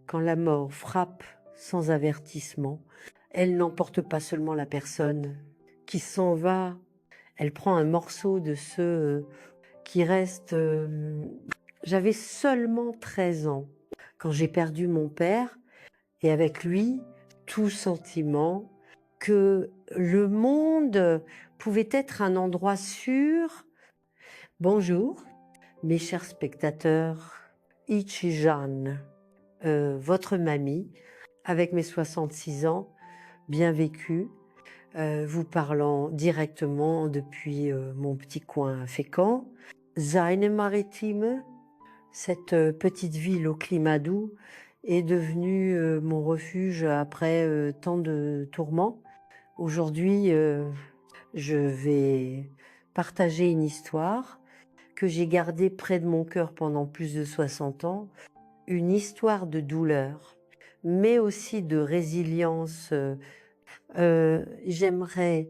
quand la mort frappe sans avertissement, elle n'emporte pas seulement la personne qui s'en va, elle prend un morceau de ce qui reste. J'avais seulement 13 ans quand j'ai perdu mon père et avec lui, tout sentiment que le monde pouvait être un endroit sûr. Bonjour, mes chers spectateurs, Ichi Jeanne, votre mamie, avec mes 66 ans, bien vécu, vous parlant directement depuis mon petit coin à Fécamp. Seine Maritime, cette petite ville au climat doux, est devenue mon refuge après tant de tourments. Aujourd'hui, je vais partager une histoire que j'ai gardée près de mon cœur pendant plus de 60 ans, une histoire de douleur, mais aussi de résilience. J'aimerais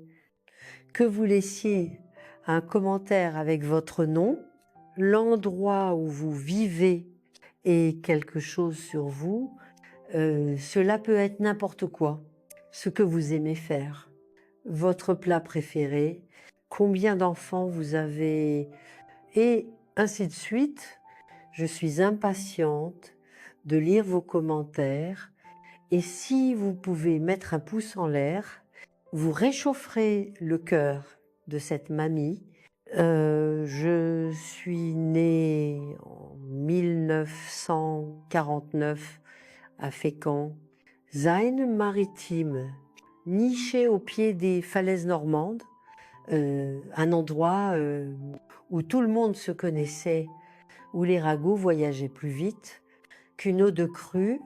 que vous laissiez un commentaire avec votre nom, l'endroit où vous vivez et quelque chose sur vous. Cela peut être n'importe quoi, ce que vous aimez faire, votre plat préféré, combien d'enfants vous avez, et ainsi de suite. Je suis impatiente de lire vos commentaires et si vous pouvez mettre un pouce en l'air, vous réchaufferez le cœur de cette mamie. Je suis née en 1949 à Fécamp, Seine Maritime, nichée au pied des falaises normandes, un endroit où tout le monde se connaissait, où les ragots voyageaient plus vite qu'une eau de crue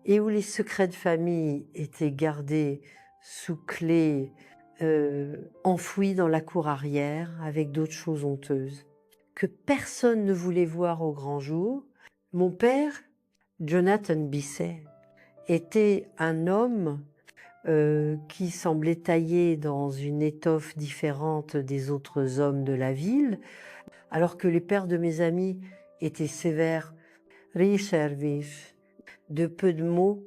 et où les secrets de famille étaient gardés sous clé, enfouis dans la cour arrière avec d'autres choses honteuses que personne ne voulait voir au grand jour. Mon père, Jonathan Bisset, était un homme qui semblait taillé dans une étoffe différente des autres hommes de la ville, alors que les pères de mes amis étaient sévères, reservés, de peu de mots.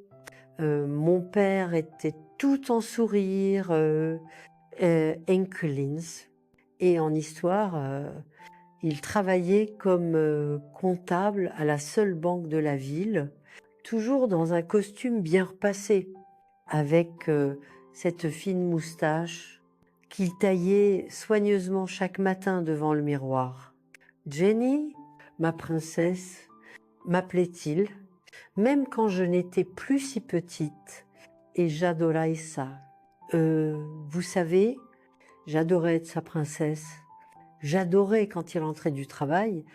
Mon père était tout en sourire, enkelins, et en histoire, il travaillait comme comptable à la seule banque de la ville, toujours dans un costume bien repassé, avec cette fine moustache qu'il taillait soigneusement chaque matin devant le miroir. Jenny, ma princesse, m'appelait-il, même quand je n'étais plus si petite, et j'adorais ça. Vous savez, j'adorais être sa princesse. J'adorais quand il rentrait du travail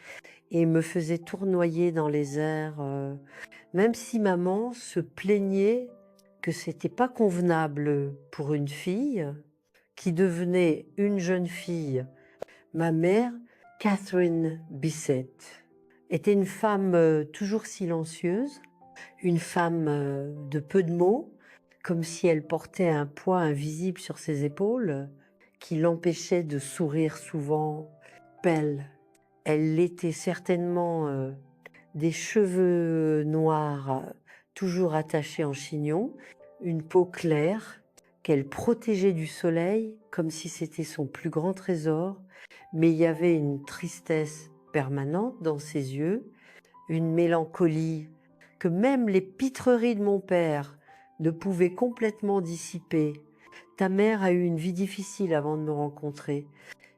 et me faisait tournoyer dans les airs, même si maman se plaignait que c'était pas convenable pour une fille qui devenait une jeune fille. Ma mère, Catherine Bisset, était une femme toujours silencieuse, une femme de peu de mots, comme si elle portait un poids invisible sur ses épaules qui l'empêchait de sourire souvent. Belle, elle était certainement des cheveux noirs toujours attachés en chignon, une peau claire qu'elle protégeait du soleil comme si c'était son plus grand trésor, mais il y avait une tristesse permanente dans ses yeux, une mélancolie que même les pitreries de mon père ne pouvaient complètement dissiper. Ta mère a eu une vie difficile avant de me rencontrer,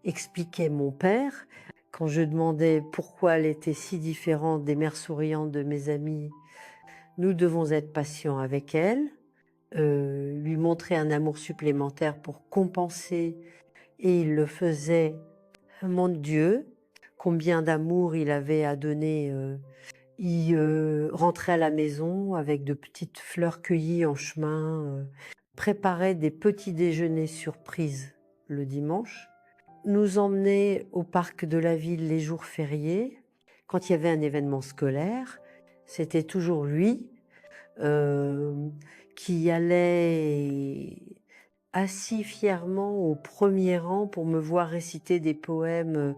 expliquait mon père quand je demandais pourquoi elle était si différente des mères souriantes de mes amis. Nous devons être patients avec elle, lui montrer un amour supplémentaire pour compenser, et il le faisait. Mon Dieu, combien d'amour il avait à donner. Il rentrait à la maison avec de petites fleurs cueillies en chemin, préparait des petits déjeuners surprises le dimanche, nous emmenait au parc de la ville les jours fériés. Quand il y avait un événement scolaire, c'était toujours lui qui allait assis fièrement au premier rang pour me voir réciter des poèmes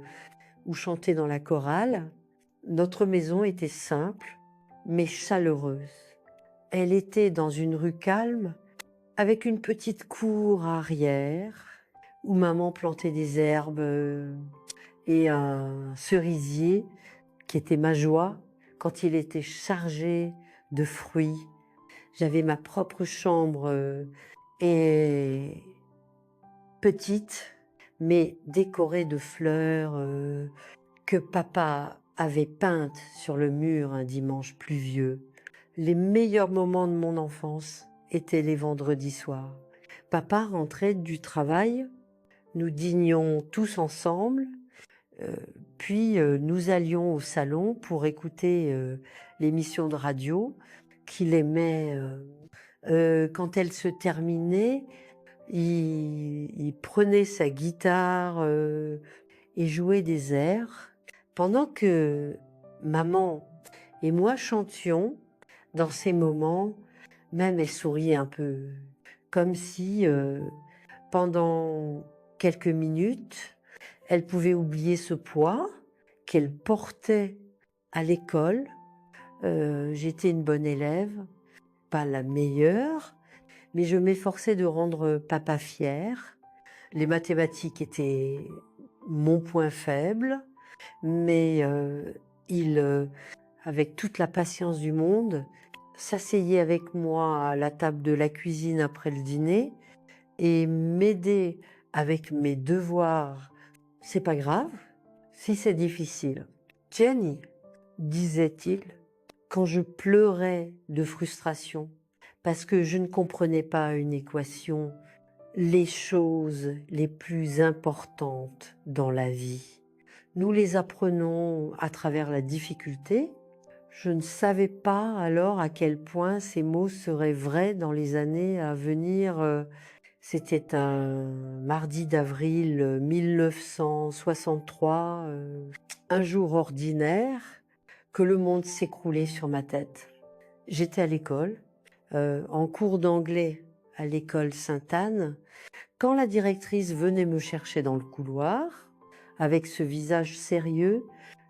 ou chanter dans la chorale. Notre maison était simple, mais chaleureuse. Elle était dans une rue calme, avec une petite cour arrière, où maman plantait des herbes et un cerisier qui était ma joie quand il était chargé de fruits. J'avais ma propre chambre et petite, mais décorée de fleurs que papa avait peintes sur le mur un dimanche pluvieux. Les meilleurs moments de mon enfance étaient les vendredis soirs. Papa rentrait du travail, nous dînions tous ensemble, euh, puis nous allions au salon pour écouter l'émission de radio qu'il aimait. Quand elle se terminait, il prenait sa guitare et jouait des airs, pendant que maman et moi chantions. Dans ces moments, même elle souriait un peu, comme si pendant quelques minutes, elle pouvait oublier ce poids qu'elle portait à l'école. J'étais une bonne élève, pas la meilleure, mais je m'efforçais de rendre papa fier. Les mathématiques étaient mon point faible, mais il, avec toute la patience du monde, s'asseyait avec moi à la table de la cuisine après le dîner et m'aidait avec mes devoirs. C'est pas grave si c'est difficile. Jenny, disait-il, quand je pleurais de frustration parce que je ne comprenais pas une équation, les choses les plus importantes dans la vie, nous les apprenons à travers la difficulté. Je ne savais pas alors à quel point ces mots seraient vrais dans les années à venir. C'était un mardi d'avril 1963, un jour ordinaire, que le monde s'écroulait sur ma tête. J'étais à l'école, en cours d'anglais à l'école Sainte-Anne, quand la directrice venait me chercher dans le couloir, avec ce visage sérieux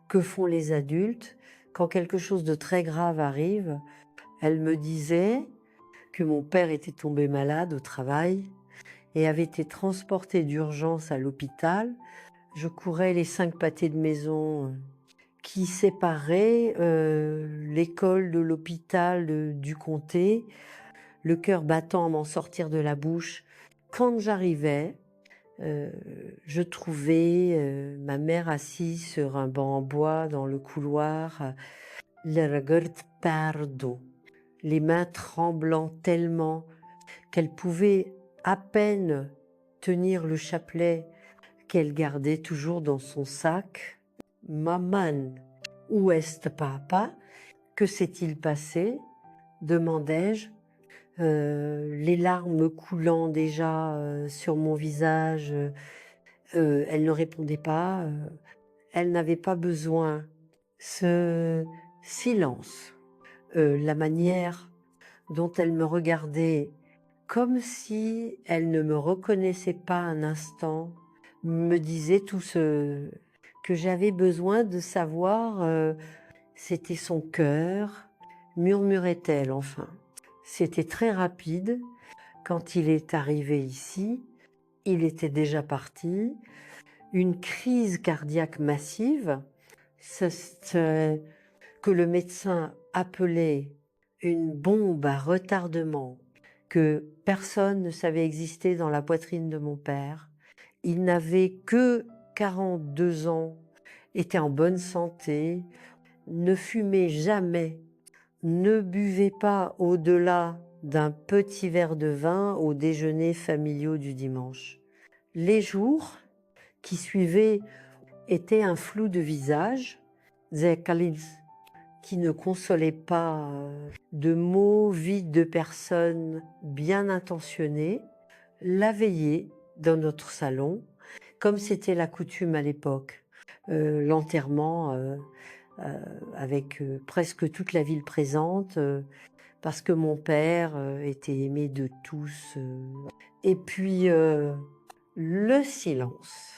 que font les adultes quand quelque chose de très grave arrive. Elle me disait que mon père était tombé malade au travail et avait été transporté d'urgence à l'hôpital. Je courais les 5 pâtés de maison qui séparaient l'école de l'hôpital du comté, le cœur battant à m'en sortir de la bouche. Quand j'arrivais, je trouvais ma mère assise sur un banc en bois dans le couloir, le regard pardo, les mains tremblant tellement qu'elle pouvait à peine tenir le chapelet qu'elle gardait toujours dans son sac. Maman, où est papa? Que s'est-il passé? Demandai-je, les larmes coulant déjà sur mon visage. Elle ne répondait pas, elle n'avait pas besoin. Ce silence, la manière dont elle me regardait, comme si elle ne me reconnaissait pas un instant, me disait tout ce que j'avais besoin de savoir. C'était son cœur, murmurait-elle enfin. C'était très rapide. Quand il est arrivé ici, il était déjà parti. Une crise cardiaque massive, que le médecin appelait une bombe à retardement, que personne ne savait exister dans la poitrine de mon père. Il n'avait que 42 ans, était en bonne santé, ne fumait jamais, ne buvait pas au-delà d'un petit verre de vin au déjeuner familiaux du dimanche. Les jours qui suivaient étaient un flou de visage, qui ne consolait pas, de mots vides de personnes bien intentionnées. La veillée dans notre salon, comme c'était la coutume à l'époque, l'enterrement avec presque toute la ville présente, parce que mon père était aimé de tous. Et puis le silence,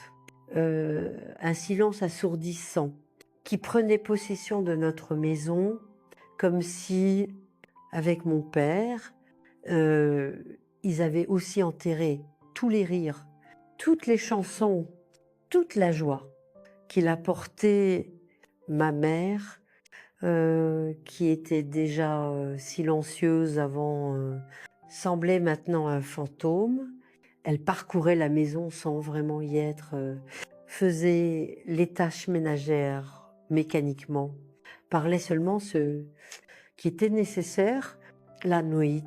un silence assourdissant qui prenait possession de notre maison, comme si avec mon père, ils avaient aussi enterré tous les rires, toutes les chansons, toute la joie qu'il apportait ma mère, qui était déjà, silencieuse avant, semblait maintenant un fantôme. Elle parcourait la maison sans vraiment y être, faisait les tâches ménagères mécaniquement, parlait seulement ce qui était nécessaire la nuit.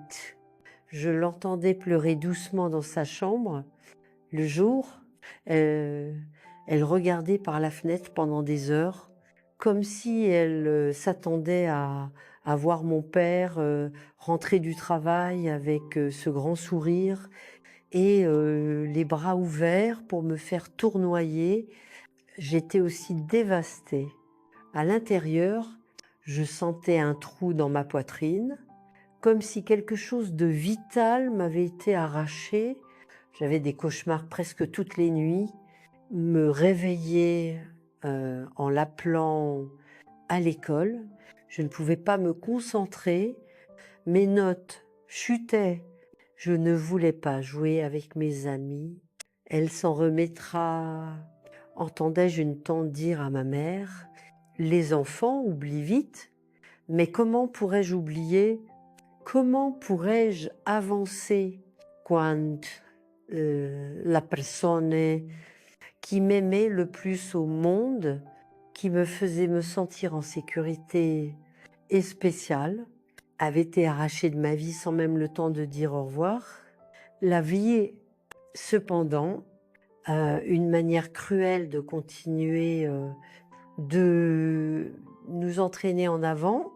Je l'entendais pleurer doucement dans sa chambre. Le jour, elle regardait par la fenêtre pendant des heures, comme si elle s'attendait à voir mon père rentrer du travail avec ce grand sourire et les bras ouverts pour me faire tournoyer. J'étais aussi dévastée. À l'intérieur, je sentais un trou dans ma poitrine, comme si quelque chose de vital m'avait été arraché. J'avais des cauchemars presque toutes les nuits, me réveiller en l'appelant à l'école. Je ne pouvais pas me concentrer, mes notes chutaient. Je ne voulais pas jouer avec mes amis. Elle s'en remettra, entendais-je une tante dire à ma mère. Les enfants oublient vite, mais comment pourrais-je oublier? Comment pourrais-je avancer quand la personne qui m'aimait le plus au monde, qui me faisait me sentir en sécurité et spéciale, avait été arrachée de ma vie sans même le temps de dire au revoir? La vie, cependant, une manière cruelle de continuer de nous entraîner en avant,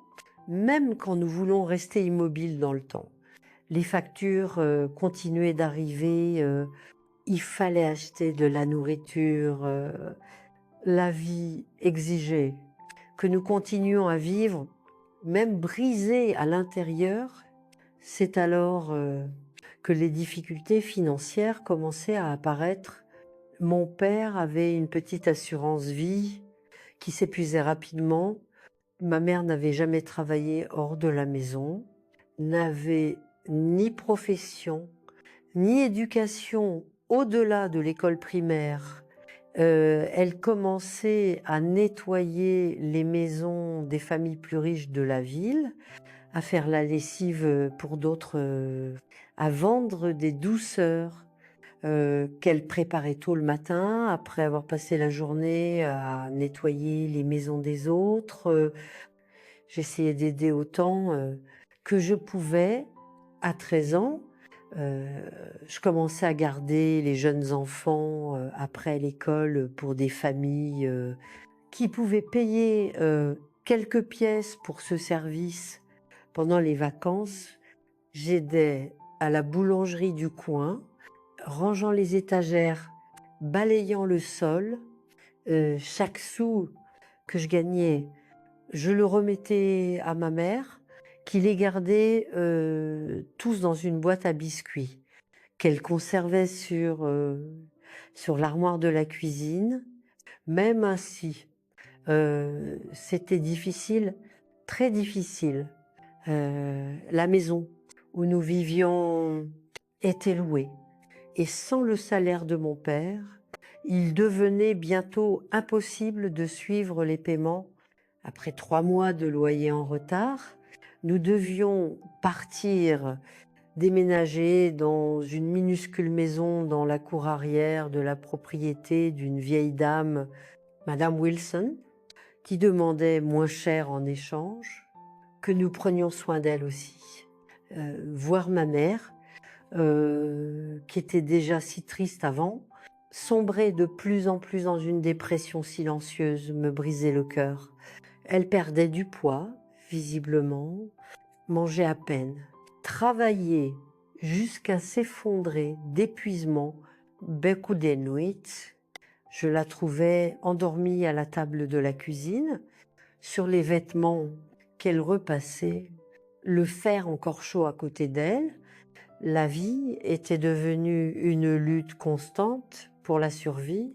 même quand nous voulons rester immobiles dans le temps. Les factures continuaient d'arriver, il fallait acheter de la nourriture, la vie exigeait que nous continuions à vivre, même brisés à l'intérieur. C'est alors que les difficultés financières commençaient à apparaître. Mon père avait une petite assurance vie qui s'épuisait rapidement. Ma mère n'avait jamais travaillé hors de la maison, n'avait ni profession, ni éducation au-delà de l'école primaire. Elle commençait à nettoyer les maisons des familles plus riches de la ville, à faire la lessive pour d'autres, à vendre des douceurs qu'elle préparait tôt le matin, après avoir passé la journée à nettoyer les maisons des autres. J'essayais d'aider autant que je pouvais. À 13 ans, je commençais à garder les jeunes enfants après l'école pour des familles qui pouvaient payer quelques pièces pour ce service pendant les vacances. J'aidais à la boulangerie du coin, rangeant les étagères, balayant le sol. Chaque sou que je gagnais, je le remettais à ma mère, qui les gardait tous dans une boîte à biscuits, qu'elle conservait sur l'armoire de la cuisine. Même ainsi, c'était difficile, très difficile. La maison où nous vivions était louée. Et sans le salaire de mon père, il devenait bientôt impossible de suivre les paiements. Après 3 mois de loyer en retard, nous devions partir déménager dans une minuscule maison dans la cour arrière de la propriété d'une vieille dame, Madame Wilson, qui demandait moins cher en échange, que nous prenions soin d'elle aussi. Voir ma mère, qui était déjà si triste avant, sombrer de plus en plus dans une dépression silencieuse me brisait le cœur. Elle perdait du poids, visiblement, mangeait à peine, travaillait jusqu'à s'effondrer d'épuisement, beaucoup de nuits. Je la trouvais endormie à la table de la cuisine, sur les vêtements qu'elle repassait, le fer encore chaud à côté d'elle. La vie était devenue une lutte constante pour la survie.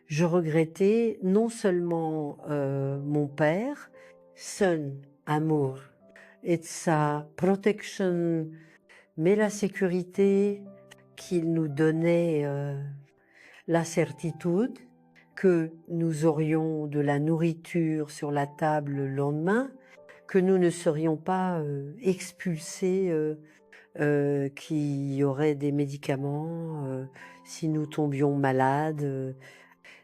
Je regrettais non seulement mon père, son amour et de sa protection, mais la sécurité qu'il nous donnait la certitude que nous aurions de la nourriture sur la table le lendemain, que nous ne serions pas expulsés, qu'il y aurait des médicaments si nous tombions malades.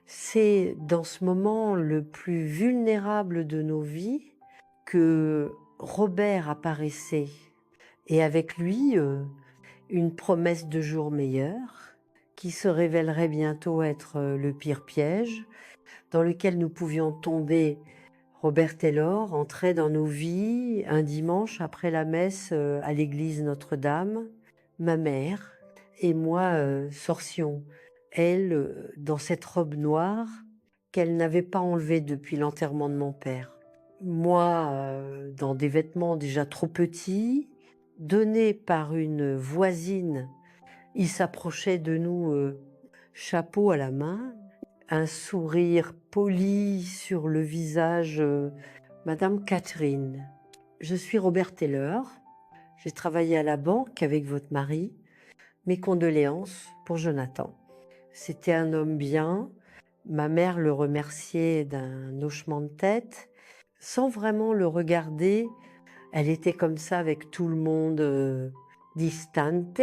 C'est dans ce moment le plus vulnérable de nos vies que Robert apparaissait, et avec lui une promesse de jour meilleur qui se révélerait bientôt être le pire piège dans lequel nous pouvions tomber. Robert Taylor entrait dans nos vies un dimanche après la messe à l'église Notre-Dame. Ma mère et moi sortions, elle, dans cette robe noire qu'elle n'avait pas enlevée depuis l'enterrement de mon père. Moi, dans des vêtements déjà trop petits, donnés par une voisine. Il s'approchait de nous, chapeau à la main, un sourire poli sur le visage. Madame Catherine, je suis Robert Taylor. J'ai travaillé à la banque avec votre mari. Mes condoléances pour Jonathan. C'était un homme bien. Ma mère le remerciait d'un hochement de tête, sans vraiment le regarder. Elle était comme ça avec tout le monde, distante,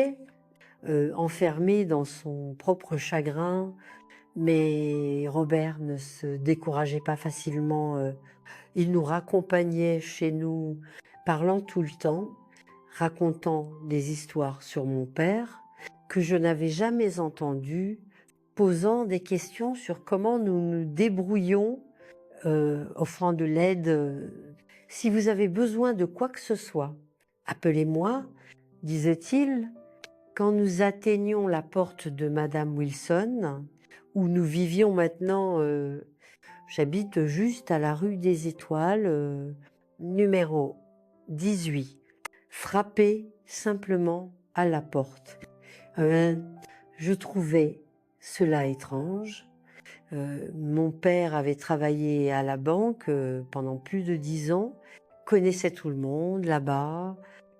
enfermée dans son propre chagrin. Mais Robert ne se décourageait pas facilement. Il nous raccompagnait chez nous, parlant tout le temps, racontant des histoires sur mon père que je n'avais jamais entendues, posant des questions sur comment nous nous débrouillons, offrant de l'aide. Si vous avez besoin de quoi que ce soit, appelez-moi, disait-il, quand nous atteignions la porte de Madame Wilson, où nous vivions maintenant. J'habite juste à la rue des Étoiles, numéro 18. Frappez simplement à la porte. Je trouvais cela étrange. Mon père avait travaillé à la banque pendant plus de 10 ans, connaissait tout le monde là-bas.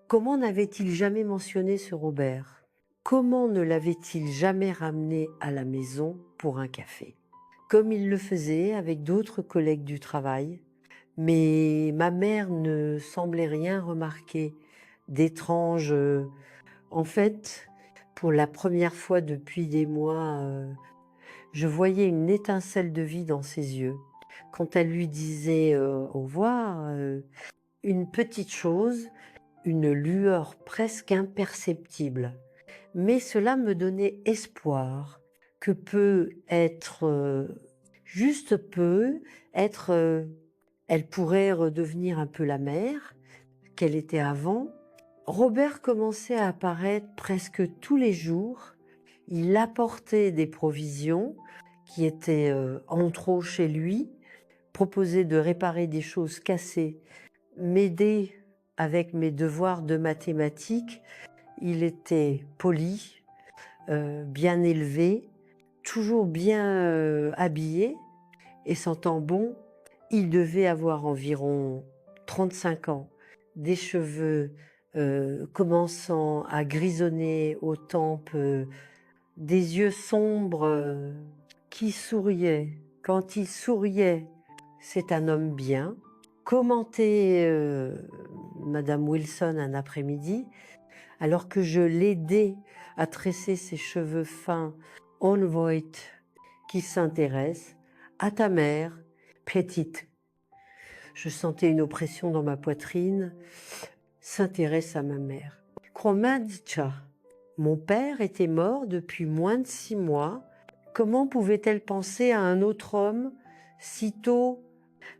Comment n'avait-il jamais mentionné ce Robert? Comment ne l'avait-il jamais ramené à la maison pour un café? Comme il le faisait avec d'autres collègues du travail, mais ma mère ne semblait rien remarquer d'étrange. En fait, pour la première fois depuis des mois, je voyais une étincelle de vie dans ses yeux. Quand elle lui disait au revoir, une petite chose, une lueur presque imperceptible. Mais cela me donnait espoir que peut être, juste peut être, elle pourrait redevenir un peu la mère qu'elle était avant. Robert commençait à apparaître presque tous les jours. Il apportait des provisions qui étaient en trop chez lui, proposait de réparer des choses cassées, m'aider avec mes devoirs de mathématiques. Il était poli, bien élevé, toujours bien habillé et sentant bon. Il devait avoir environ 35 ans, des cheveux commençant à grisonner aux tempes, des yeux sombres qui souriaient. Quand il souriait, c'est un homme bien. Commentait Madame Wilson un après-midi, alors que je l'aidais à tresser ses cheveux fins en white, qui s'intéresse à ta mère, petite. Je sentais une oppression dans ma poitrine, s'intéresse à ma mère. Cromancha, mon père était mort depuis moins de 6 mois. Comment pouvait-elle penser à un autre homme si tôt?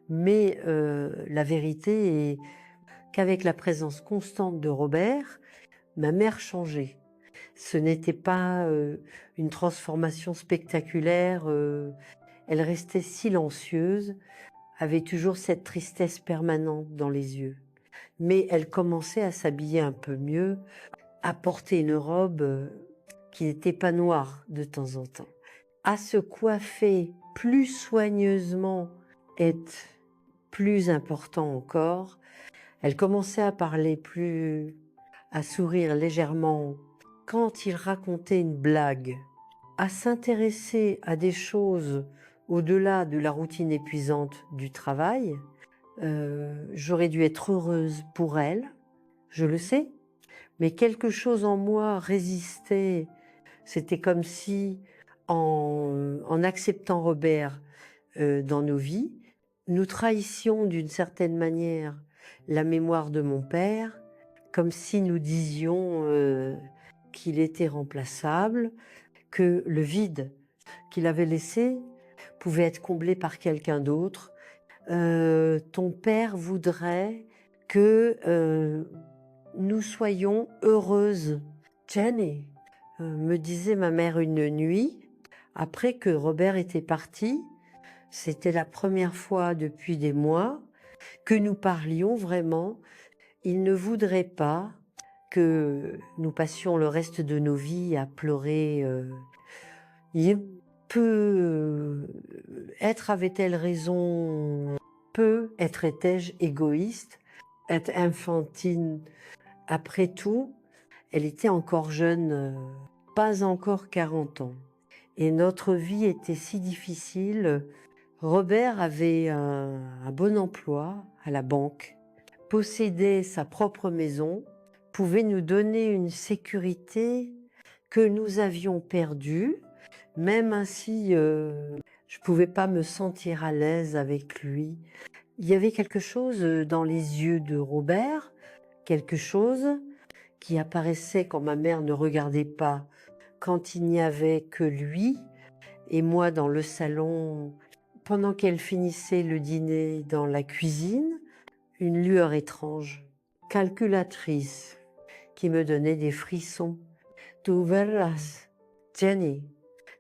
Mais la vérité est qu'avec la présence constante de Robert, ma mère changeait. Ce n'était pas une transformation spectaculaire. Elle restait silencieuse, avait toujours cette tristesse permanente dans les yeux. Mais elle commençait à s'habiller un peu mieux, à porter une robe qui n'était pas noire de temps en temps, à se coiffer plus soigneusement est plus important encore, Elle commençait à parler plus, à sourire légèrement quand il racontait une blague, à s'intéresser à des choses au-delà de la routine épuisante du travail. J'aurais dû être heureuse pour elle, je le sais, mais quelque chose en moi résistait. C'était comme si, en acceptant Robert dans nos vies, nous trahissions d'une certaine manière la mémoire de mon père, comme si nous disions qu'il était remplaçable, que le vide qu'il avait laissé pouvait être comblé par quelqu'un d'autre. Ton père voudrait que nous soyons heureuses. Jenny, me disait ma mère une nuit, après que Robert était parti, c'était la première fois depuis des mois que nous parlions vraiment. Il ne voudrait pas que nous passions le reste de nos vies à pleurer. Il peut être avait-elle raison, peut être étais-je égoïste, être infantile. Après tout, elle était encore jeune, pas encore 40 ans. Et notre vie était si difficile. Robert avait un bon emploi à la banque, possédait sa propre maison, pouvait nous donner une sécurité que nous avions perdue. Même ainsi, je ne pouvais pas me sentir à l'aise avec lui. Il y avait quelque chose dans les yeux de Robert, quelque chose qui apparaissait quand ma mère ne regardait pas, quand il n'y avait que lui et moi dans le salon, pendant qu'elle finissait le dîner dans la cuisine, une lueur étrange, calculatrice, qui me donnait des frissons. « Tu verras, Jenny »,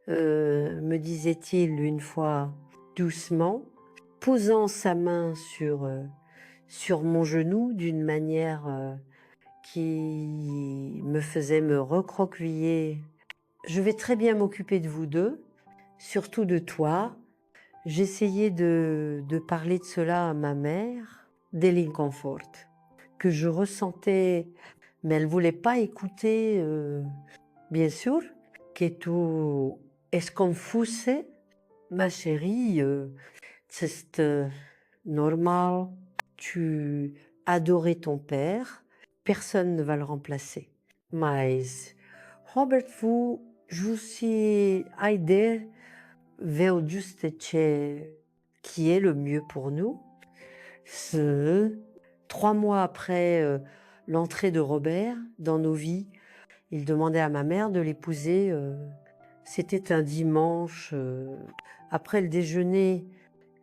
me disait-il une fois doucement, posant sa main sur mon genou d'une manière qui me faisait me recroqueviller. « Je vais très bien m'occuper de vous deux, surtout de toi. » J'essayais de parler de cela à ma mère, de l'inconfort, que je ressentais, mais elle ne voulait pas écouter, bien sûr, que tu es confuse, ma chérie, c'est normal, tu adorais ton père, personne ne va le remplacer. Mais Robert, vous, je suis aidé vers juste qui est le mieux pour nous. 3 mois après l'entrée de Robert dans nos vies, il demandait à ma mère de l'épouser. C'était un dimanche, après le déjeuner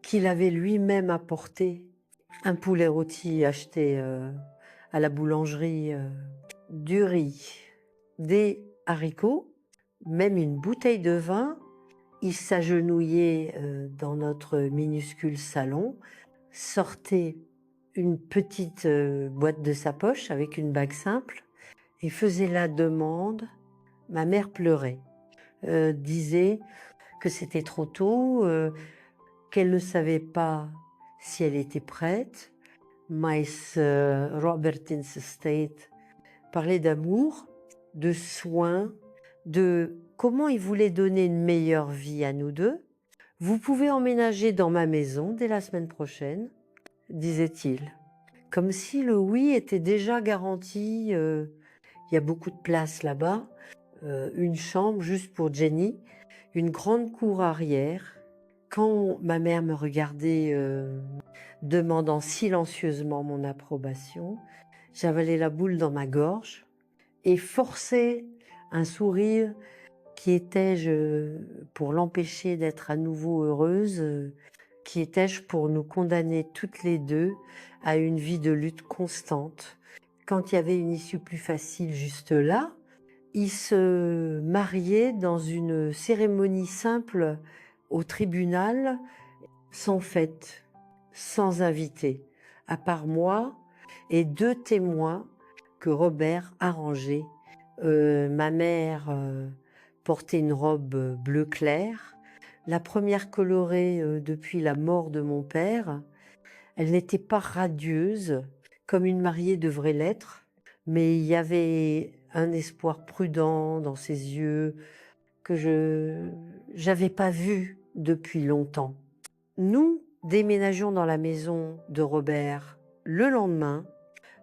qu'il avait lui-même apporté, un poulet rôti acheté à la boulangerie, du riz, des haricots, même une bouteille de vin. Il s'agenouillait dans notre minuscule salon, sortait une petite boîte de sa poche avec une bague simple et faisait la demande. Ma mère pleurait, disait que c'était trop tôt, qu'elle ne savait pas si elle était prête. Mais Robert insistait, parlait d'amour, de soins, de comment il voulait donner une meilleure vie à nous deux. « Vous pouvez emménager dans ma maison dès la semaine prochaine », disait-il. Comme si le oui était déjà garanti. Il y a beaucoup de place là-bas, une chambre juste pour Jenny, une grande cour arrière. Quand ma mère me regardait, demandant silencieusement mon approbation, j'avalais la boule dans ma gorge et forçais un sourire. Qui étais-je pour l'empêcher d'être à nouveau heureuse? Qui étais-je pour nous condamner toutes les deux à une vie de lutte constante? Quand il y avait une issue plus facile juste là, ils se mariaient dans une cérémonie simple au tribunal, sans fête, sans invité, à part moi et 2 témoins que Robert arrangeait. Ma mère portait une robe bleu clair, la première colorée depuis la mort de mon père. Elle n'était pas radieuse, comme une mariée devrait l'être, mais il y avait un espoir prudent dans ses yeux que je n'avais pas vu depuis longtemps. Nous déménageons dans la maison de Robert le lendemain.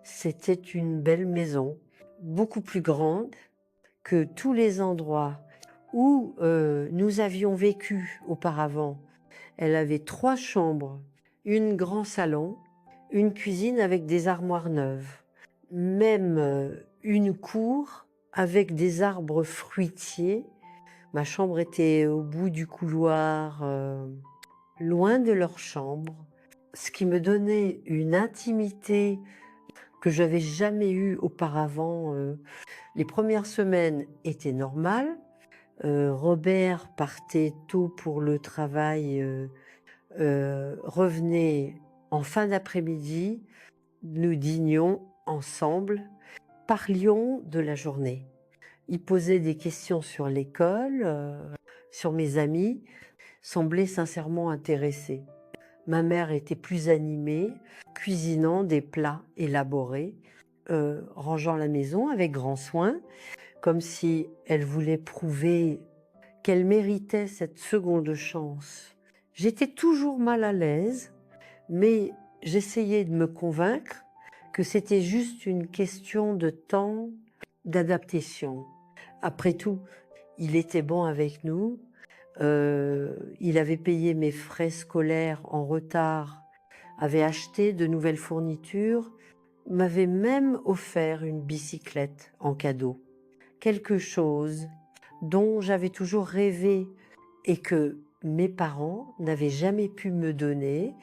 C'était une belle maison, beaucoup plus grande que tous les endroits où nous avions vécu auparavant. Elle avait 3 chambres, un grand salon, une cuisine avec des armoires neuves, même une cour avec des arbres fruitiers. Ma chambre était au bout du couloir, loin de leur chambre, ce qui me donnait une intimité que je n'avais jamais eue auparavant. Les premières semaines étaient normales. Robert partait tôt pour le travail, revenait en fin d'après-midi. Nous dînions ensemble, parlions de la journée. Il posait des questions sur l'école, sur mes amis, semblait sincèrement intéressé. Ma mère était plus animée, cuisinant des plats élaborés, rangeant la maison avec grand soin, comme si elle voulait prouver qu'elle méritait cette seconde chance. J'étais toujours mal à l'aise, mais j'essayais de me convaincre que c'était juste une question de temps, d'adaptation. Après tout, il était bon avec nous. Il avait payé mes frais scolaires en retard, avait acheté de nouvelles fournitures, m'avait même offert une bicyclette en cadeau. Quelque chose dont j'avais toujours rêvé et que mes parents n'avaient jamais pu me donner.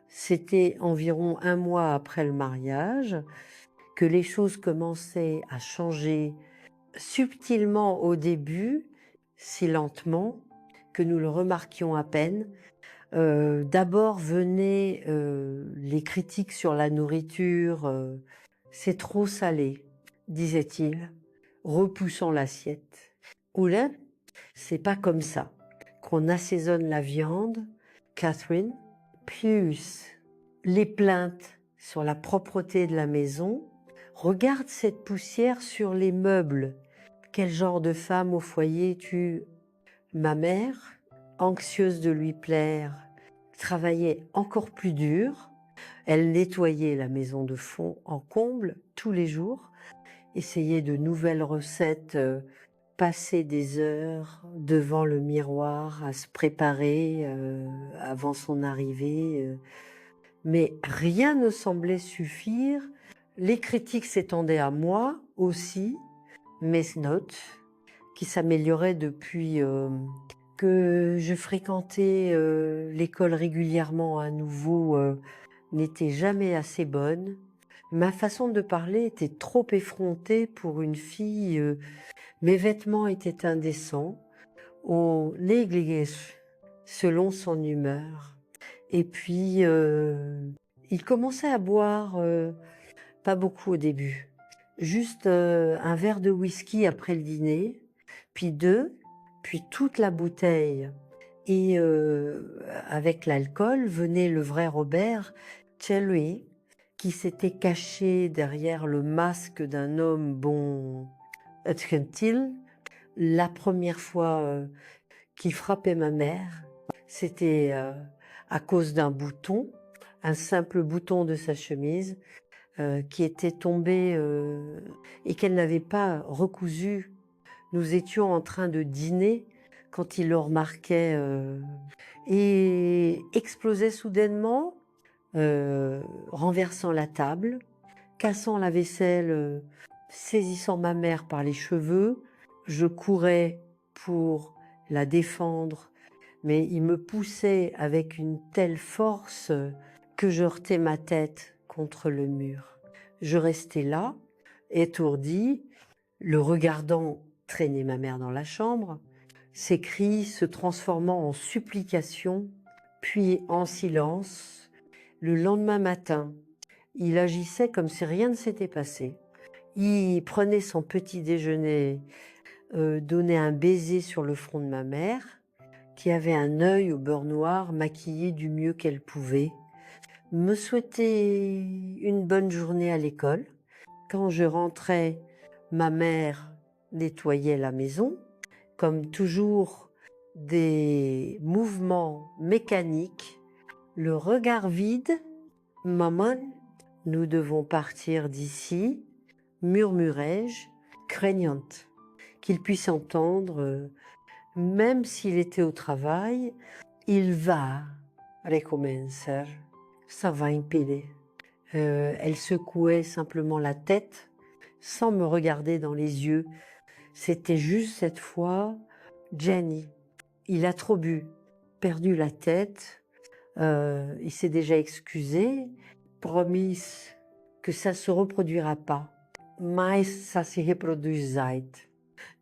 C'était environ 1 mois après le mariage que les choses commençaient à changer subtilement au début, si lentement, que nous le remarquions à peine. D'abord venaient les critiques sur la nourriture. C'est trop salé, disait-il, repoussant l'assiette. Oula, c'est pas comme ça qu'on assaisonne la viande, Catherine. Plus les plaintes sur la propreté de la maison. Regarde cette poussière sur les meubles. Quel genre de femme au foyer es-tu? Ma mère, anxieuse de lui plaire, travaillait encore plus dur. Elle nettoyait la maison de fond en comble tous les jours, essayait de nouvelles recettes, passait des heures devant le miroir à se préparer avant son arrivée. Mais rien ne semblait suffire. Les critiques s'étendaient à moi aussi, mes notes qui s'amélioraient depuis que je fréquentais l'école régulièrement à nouveau, n'étaient jamais assez bonnes. Ma façon de parler était trop effrontée pour une fille. Mes vêtements étaient indécents. On néglige selon son humeur. Et puis, il commençait à boire, pas beaucoup au début. Juste un verre de whisky après le dîner, puis 2, puis toute la bouteille. Et avec l'alcool venait le vrai Robert, Cherry, qui s'était caché derrière le masque d'un homme bon, gentil. La première fois qu'il frappait ma mère, c'était à cause d'un bouton, un simple bouton de sa chemise qui était tombé et qu'elle n'avait pas recousu. Nous étions en train de dîner quand il le remarquait et explosait soudainement, renversant la table, cassant la vaisselle, saisissant ma mère par les cheveux. Je courais pour la défendre, mais il me poussait avec une telle force que je heurtais ma tête contre le mur. Je restais là, étourdie, le regardant traîner ma mère dans la chambre, ses cris se transformant en supplications, puis en silence. Le lendemain matin, il agissait comme si rien ne s'était passé. Il prenait son petit déjeuner, donnait un baiser sur le front de ma mère, qui avait un œil au beurre noir maquillé du mieux qu'elle pouvait. me souhaitait une bonne journée à l'école. Quand je rentrais, ma mère nettoyait la maison. Comme toujours, des mouvements mécaniques, le regard vide. Maman, nous devons partir d'ici, murmurai-je, craignante qu'il puisse entendre, même s'il était au travail, il va recommencer, ça va impedir. Elle secouait simplement la tête sans me regarder dans les yeux. C'était juste cette fois, Jenny, il a trop bu, perdu la tête, il s'est déjà excusé, promis que ça ne se reproduira pas. Mais ça se reproduisait.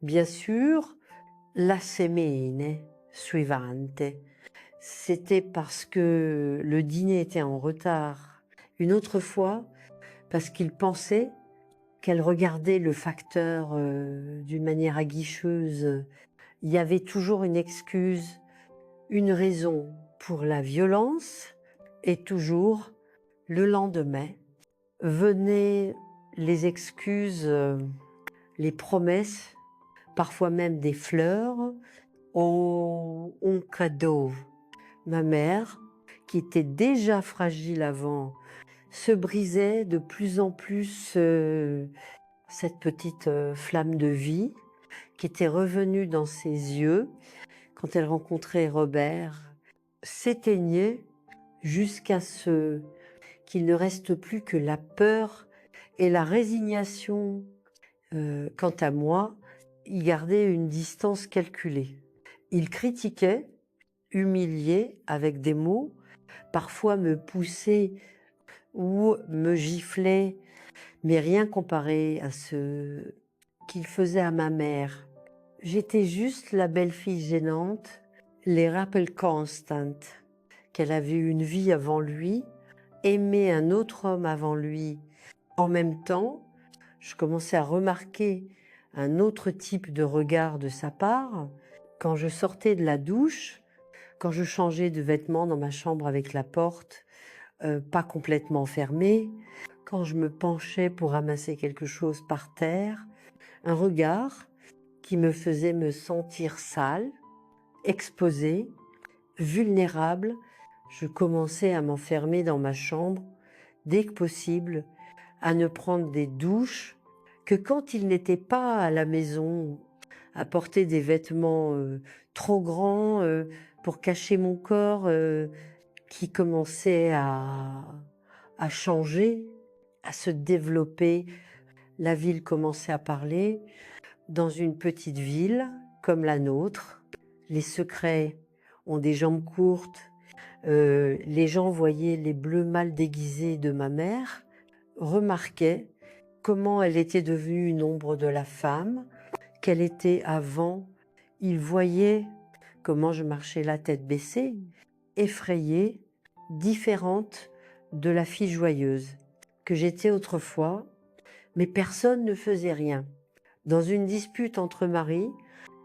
Bien sûr, la semaine suivante, c'était parce que le dîner était en retard. Une autre fois, parce qu'il pensait qu'elle regardait le facteur d'une manière aguicheuse. Il y avait toujours une excuse, une raison pour la violence, et toujours, le lendemain, venaient les excuses, les promesses, parfois même des fleurs, un cadeau. Ma mère, qui était déjà fragile avant, se brisait de plus en plus cette petite flamme de vie qui était revenue dans ses yeux quand elle rencontrait Robert, s'éteignait jusqu'à ce qu'il ne reste plus que la peur et la résignation. Quant à moi, il gardait une distance calculée. Il critiquait, humiliait avec des mots, parfois me poussait ou me giflait, mais rien comparé à ce qu'il faisait à ma mère. J'étais juste la belle-fille gênante, les rappels constants qu'elle avait eu une vie avant lui, aimé un autre homme avant lui. En même temps, je commençais à remarquer un autre type de regard de sa part. Quand je sortais de la douche, quand je changeais de vêtements dans ma chambre avec la porte pas complètement fermée, quand je me penchais pour ramasser quelque chose par terre, un regard qui me faisait me sentir sale, exposée, vulnérable. Je commençais à m'enfermer dans ma chambre dès que possible, à ne prendre des douches que quand il n'était pas à la maison, à porter des vêtements trop grands pour cacher mon corps qui commençait à changer, à se développer. La ville commençait à parler. Dans une petite ville comme la nôtre, les secrets ont des jambes courtes. Les gens voyaient les bleus mal déguisés de ma mère, remarquaient comment elle était devenue une ombre de la femme, qu'elle était avant. Ils voyaient comment je marchais la tête baissée, effrayée, différente de la fille joyeuse que j'étais autrefois, mais personne ne faisait rien. Dans une dispute entre maris,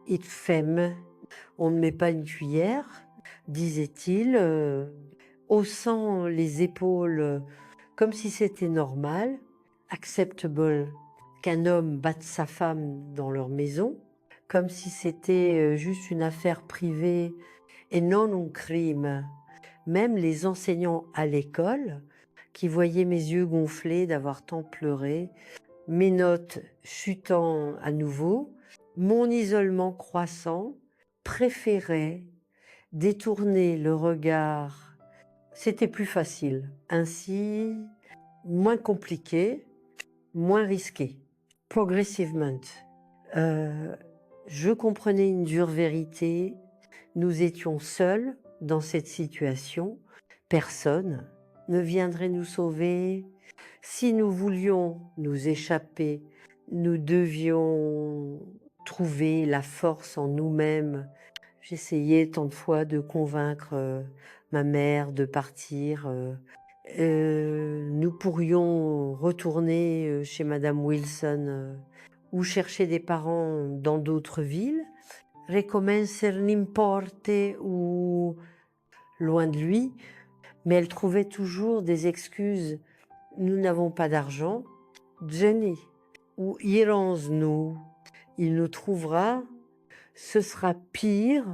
it femme, on ne met pas une cuillère, disait-il, haussant les épaules comme si c'était normal, acceptable qu'un homme batte sa femme dans leur maison, comme si c'était juste une affaire privée et non un crime. Même les enseignants à l'école, qui voyaient mes yeux gonflés d'avoir tant pleuré, mes notes chutant à nouveau, mon isolement croissant, préféraient détourner le regard. C'était plus facile, ainsi moins compliqué, moins risqué. Progressivement, je comprenais une dure vérité. Nous étions seuls dans cette situation. Personne ne viendrait nous sauver. Si nous voulions nous échapper, nous devions trouver la force en nous-mêmes. J'essayais tant de fois de convaincre ma mère de partir. Nous pourrions retourner chez Madame Wilson ou chercher des parents dans d'autres villes. Recommencer n'importe ou loin de lui, mais elle trouvait toujours des excuses. Nous n'avons pas d'argent, Jenny, ou irons-nous, il nous trouvera, ce sera pire.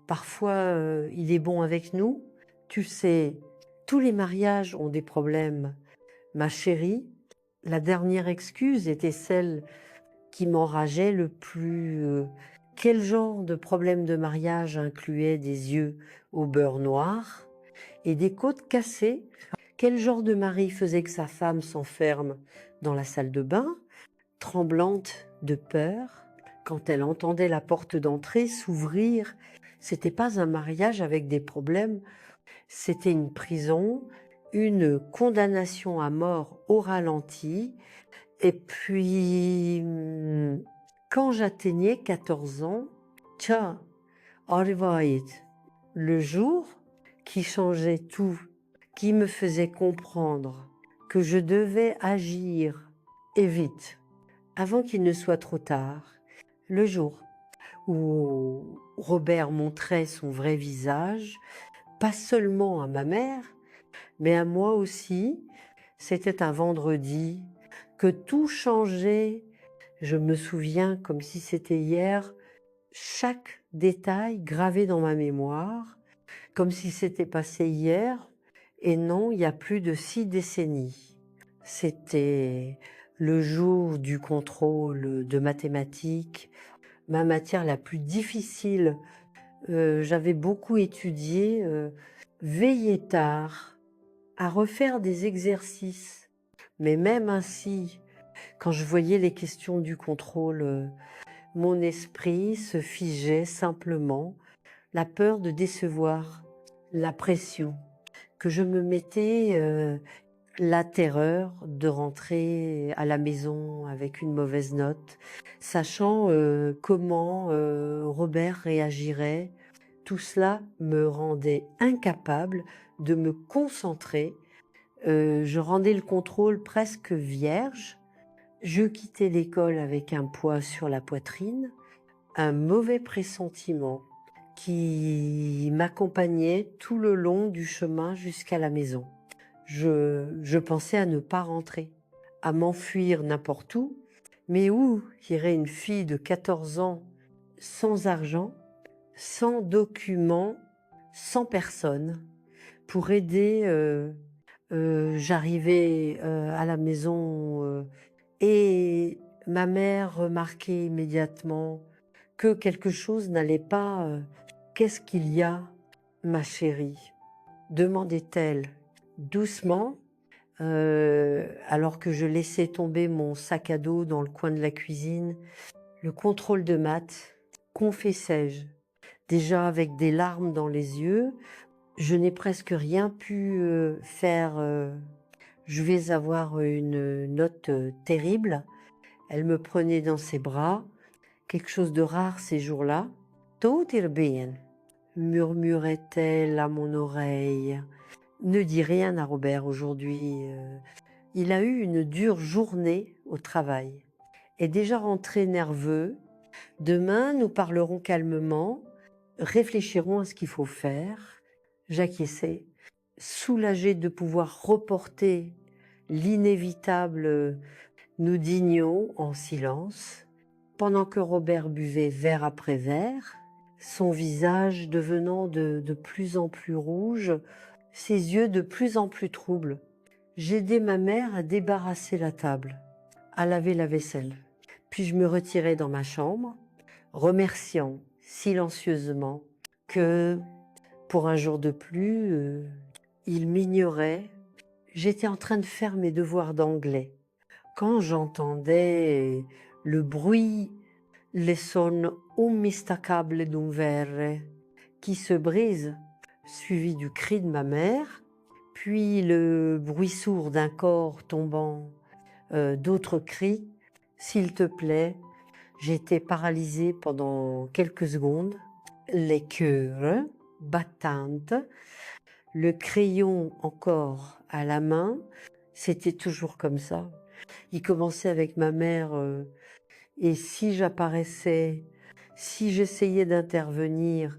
Parfois, il est bon avec nous. Tu sais, tous les mariages ont des problèmes. Ma chérie, la dernière excuse était celle qui m'enrageait le plus. Quel genre de problème de mariage incluait des yeux au beurre noir et des côtes cassées? Quel genre de mari faisait que sa femme s'enferme dans la salle de bain, tremblante de peur, quand elle entendait la porte d'entrée s'ouvrir? C'était pas un mariage avec des problèmes, c'était une prison, une condamnation à mort au ralenti. Et puis, quand j'atteignais 14 ans, tja, arrivait le jour qui changeait tout, qui me faisait comprendre que je devais agir et vite, avant qu'il ne soit trop tard. Le jour où Robert montrait son vrai visage, pas seulement à ma mère, mais à moi aussi. C'était un vendredi, que tout changeait. Je me souviens comme si c'était hier, chaque détail gravé dans ma mémoire, comme si c'était passé hier, et non, il y a plus de 6 décennies. C'était le jour du contrôle de mathématiques, ma matière la plus difficile. J'avais beaucoup étudié, veillé tard, à refaire des exercices. Mais même ainsi, quand je voyais les questions du contrôle, mon esprit se figeait simplement, la peur de décevoir, la pression que je me mettais, la terreur de rentrer à la maison avec une mauvaise note, sachant comment Robert réagirait. Tout cela me rendait incapable de me concentrer. Je rendais le contrôle presque vierge. Je quittais l'école avec un poids sur la poitrine, un mauvais pressentiment qui m'accompagnait tout le long du chemin jusqu'à la maison. Je pensais à ne pas rentrer, à m'enfuir n'importe où, mais où irait une fille de 14 ans sans argent, sans documents, sans personne pour aider. J'arrivais à la maison et ma mère remarquait immédiatement que quelque chose n'allait pas. Qu'est-ce qu'il y a, ma chérie? Demandait-elle doucement, alors que je laissais tomber mon sac à dos dans le coin de la cuisine. Le contrôle de maths, confessai-je, déjà avec des larmes dans les yeux. Je n'ai presque rien pu faire. Je vais avoir une note terrible. Elle me prenait dans ses bras, quelque chose de rare ces jours-là. Tout ir bien, murmurait-elle à mon oreille. Ne dis rien à Robert aujourd'hui. Il a eu une dure journée au travail. Est déjà rentré nerveux. Demain, nous parlerons calmement, réfléchirons à ce qu'il faut faire. J'acquiesçais, soulagée de pouvoir reporter l'inévitable. Nous dînions en silence, pendant que Robert buvait verre après verre, son visage devenant de plus en plus rouge, ses yeux de plus en plus troubles. J'aidais ma mère à débarrasser la table, à laver la vaisselle. Puis je me retirais dans ma chambre, remerciant silencieusement que, pour un jour de plus, il m'ignorait. J'étais en train de faire mes devoirs d'anglais. Quand j'entendais le bruit, le son unmistakable d'un verre qui se brise, suivi du cri de ma mère, puis le bruit sourd d'un corps tombant, d'autres cris, s'il te plaît, j'étais paralysée pendant quelques secondes, les cœurs battantes, le crayon encore à la main, c'était toujours comme ça. Il commençait avec ma mère et si j'apparaissais, si j'essayais d'intervenir,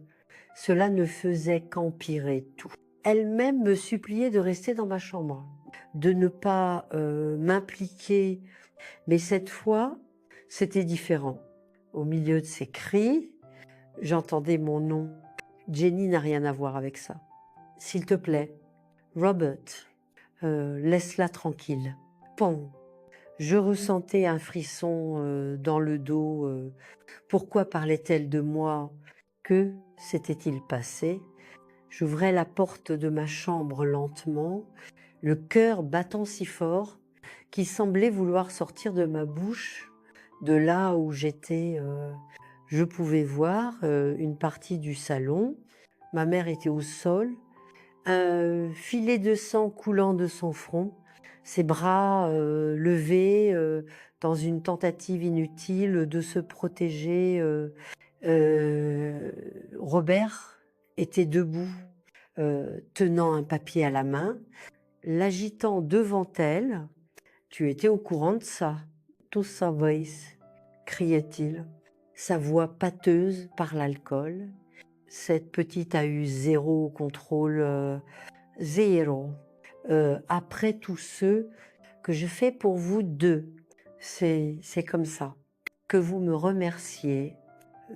cela ne faisait qu'empirer tout. elle-même me suppliait de rester dans ma chambre, de ne pas m'impliquer. Mais cette fois, c'était différent. Au milieu de ses cris, j'entendais mon nom. Jenny n'a rien à voir avec ça. S'il te plaît, Robert, laisse-la tranquille. Pom. Je ressentais un frisson dans le dos. Pourquoi parlait-elle de moi? Que s'était-il passé? J'ouvrais la porte de ma chambre lentement, le cœur battant si fort qu'il semblait vouloir sortir de ma bouche, de là où j'étais. Je pouvais voir une partie du salon. Ma mère était au sol, un filet de sang coulant de son front, ses bras levés dans une tentative inutile de se protéger. Robert était debout, tenant un papier à la main, l'agitant devant elle. Tu étais au courant de ça? Tout ça, Voice, criait-il, sa voix pâteuse par l'alcool. Cette petite a eu zéro contrôle, zéro. Après tous ceux que je fais pour vous deux, c'est comme ça. Que vous me remerciez.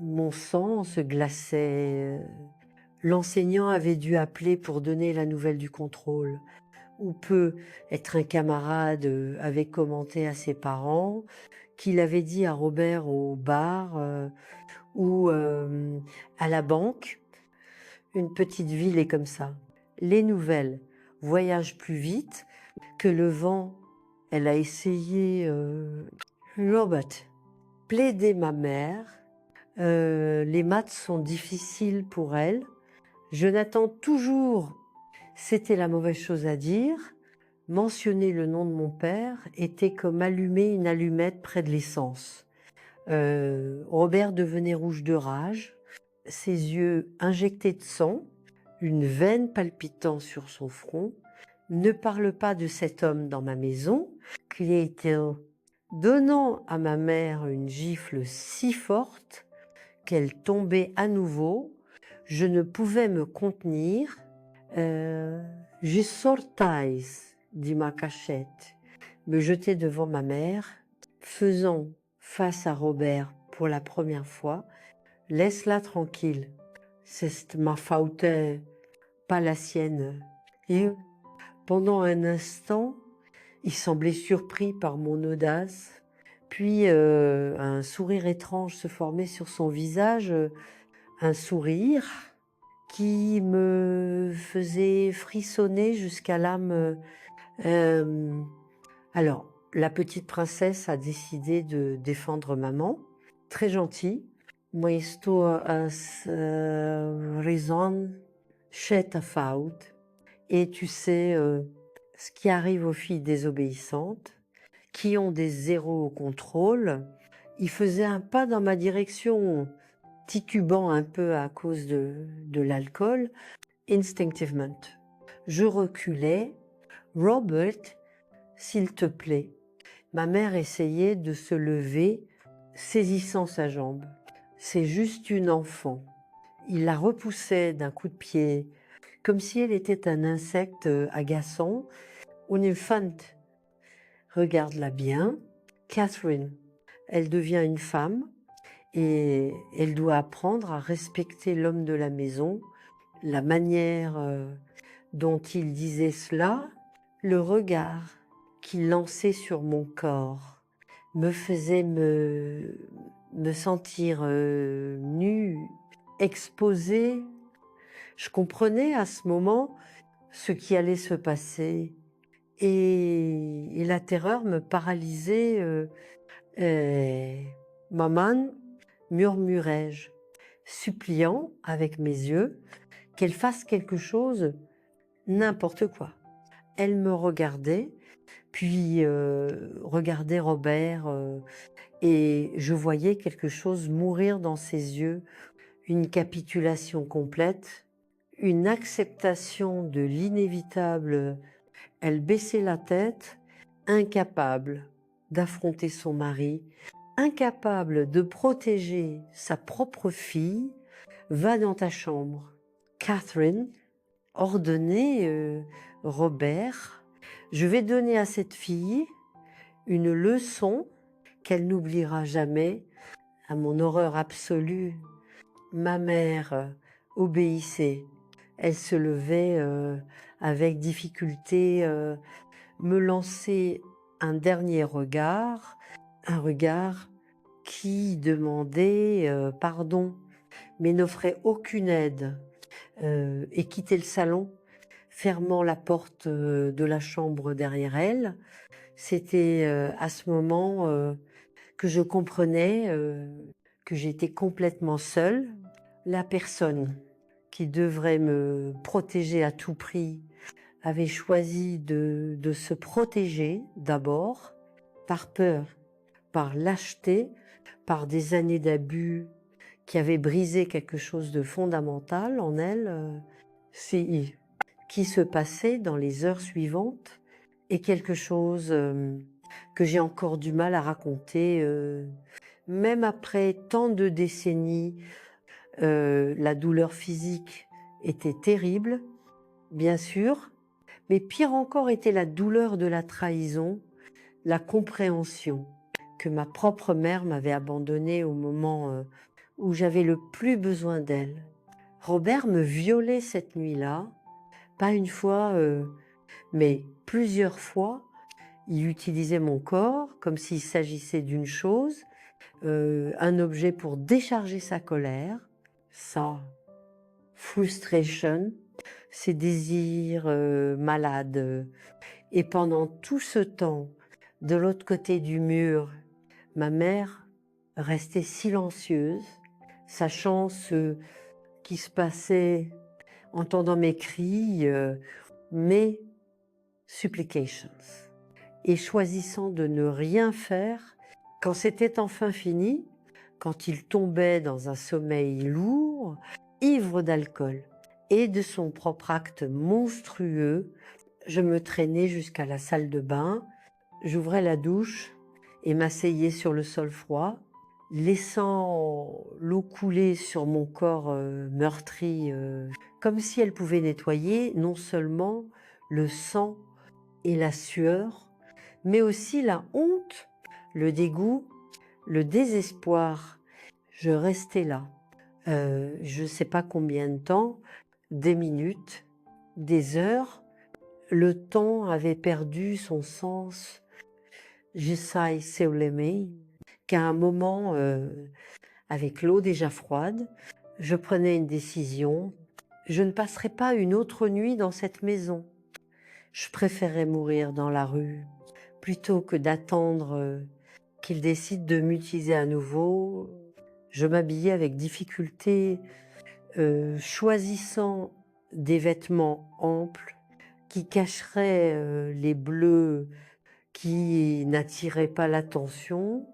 Mon sang se glaçait. L'enseignant avait dû appeler pour donner la nouvelle du contrôle. Ou peut être un camarade avait commenté à ses parents qu'il avait dit à Robert au bar ou à la banque. Une petite ville est comme ça. Les nouvelles voyagent plus vite que le vent. Elle a essayé, Robert, plaider ma mère. Les maths sont difficiles pour elle. Je n'attends toujours, c'était la mauvaise chose à dire. Mentionner le nom de mon père était comme allumer une allumette près de l'essence. Robert devenait rouge de rage, ses yeux injectés de sang, une veine palpitant sur son front. Ne parle pas de cet homme dans ma maison, criait-il, donnant à ma mère une gifle si forte qu'elle tombait à nouveau. Je ne pouvais me contenir. Je sortais, dit ma cachette, me jeter devant ma mère, faisant face à Robert pour la première fois. Laisse-la tranquille, c'est ma faute, pas la sienne. Et pendant un instant, il semblait surpris par mon audace, puis un sourire étrange se formait sur son visage, un sourire qui me faisait frissonner jusqu'à l'âme. Alors, la petite princesse a décidé de défendre maman, très gentille. Maar esto as raison chez faute. Et tu sais, ce qui arrive aux filles désobéissantes, qui ont des zéros au contrôle, il faisait un pas dans ma direction, titubant un peu à cause de l'alcool, instinctivement. Je reculais. Robert, s'il te plaît. Ma mère essayait de se lever, saisissant sa jambe. C'est juste une enfant. Il la repoussait d'un coup de pied, comme si elle était un insecte agaçant. Une infant. Regarde-la bien. Catherine, elle devient une femme et elle doit apprendre à respecter l'homme de la maison, la manière dont il disait cela, le regard qu'il lançait sur mon corps me faisait me sentir nue, exposée. Je comprenais à ce moment ce qui allait se passer et la terreur me paralysait. Maman, murmurai-je, suppliant avec mes yeux qu'elle fasse quelque chose, n'importe quoi. Elle me regardait, puis regardait Robert et je voyais quelque chose mourir dans ses yeux, une capitulation complète, une acceptation de l'inévitable. Elle baissait la tête, incapable d'affronter son mari, incapable de protéger sa propre fille. Va dans ta chambre. Catherine, ordonné, Robert, je vais donner à cette fille une leçon qu'elle n'oubliera jamais. À mon horreur absolue, ma mère obéissait. Elle se levait avec difficulté, me lançait un dernier regard, un regard qui demandait pardon, mais n'offrait aucune aide, et quittait le salon, fermant la porte de la chambre derrière elle. C'était à ce moment que je comprenais que j'étais complètement seule. La personne qui devrait me protéger à tout prix avait choisi de se protéger d'abord par peur, par lâcheté, par des années d'abus qui avaient brisé quelque chose de fondamental en elle. C'est qui se passait dans les heures suivantes est quelque chose que j'ai encore du mal à raconter. Même après tant de décennies, la douleur physique était terrible, bien sûr, mais pire encore était la douleur de la trahison, la compréhension que ma propre mère m'avait abandonnée au moment où j'avais le plus besoin d'elle. Robert me violait cette nuit-là, pas une fois, mais plusieurs fois. Il utilisait mon corps comme s'il s'agissait d'une chose, un objet pour décharger sa colère, sa frustration, ses désirs malades. Et pendant tout ce temps, de l'autre côté du mur, ma mère restait silencieuse, sachant ce qui se passait, entendant mes cris, mes supplications, et choisissant de ne rien faire quand c'était enfin fini, quand il tombait dans un sommeil lourd, ivre d'alcool et de son propre acte monstrueux. Je me traînais jusqu'à la salle de bain, j'ouvrais la douche et m'asseyais sur le sol froid, laissant l'eau couler sur mon corps meurtri, comme si elle pouvait nettoyer non seulement le sang et la sueur, mais aussi la honte, le dégoût, le désespoir. Je restais là, je ne sais pas combien de temps, des minutes, des heures. Le temps avait perdu son sens. J'essaye l'aimer, qu'à un moment, avec l'eau déjà froide, je prenais une décision. Je ne passerai pas une autre nuit dans cette maison. Je préférerais mourir dans la rue plutôt que d'attendre qu'il décide de m'utiliser à nouveau. Je m'habillais avec difficulté, choisissant des vêtements amples qui cacheraient les bleus qui n'attiraient pas l'attention.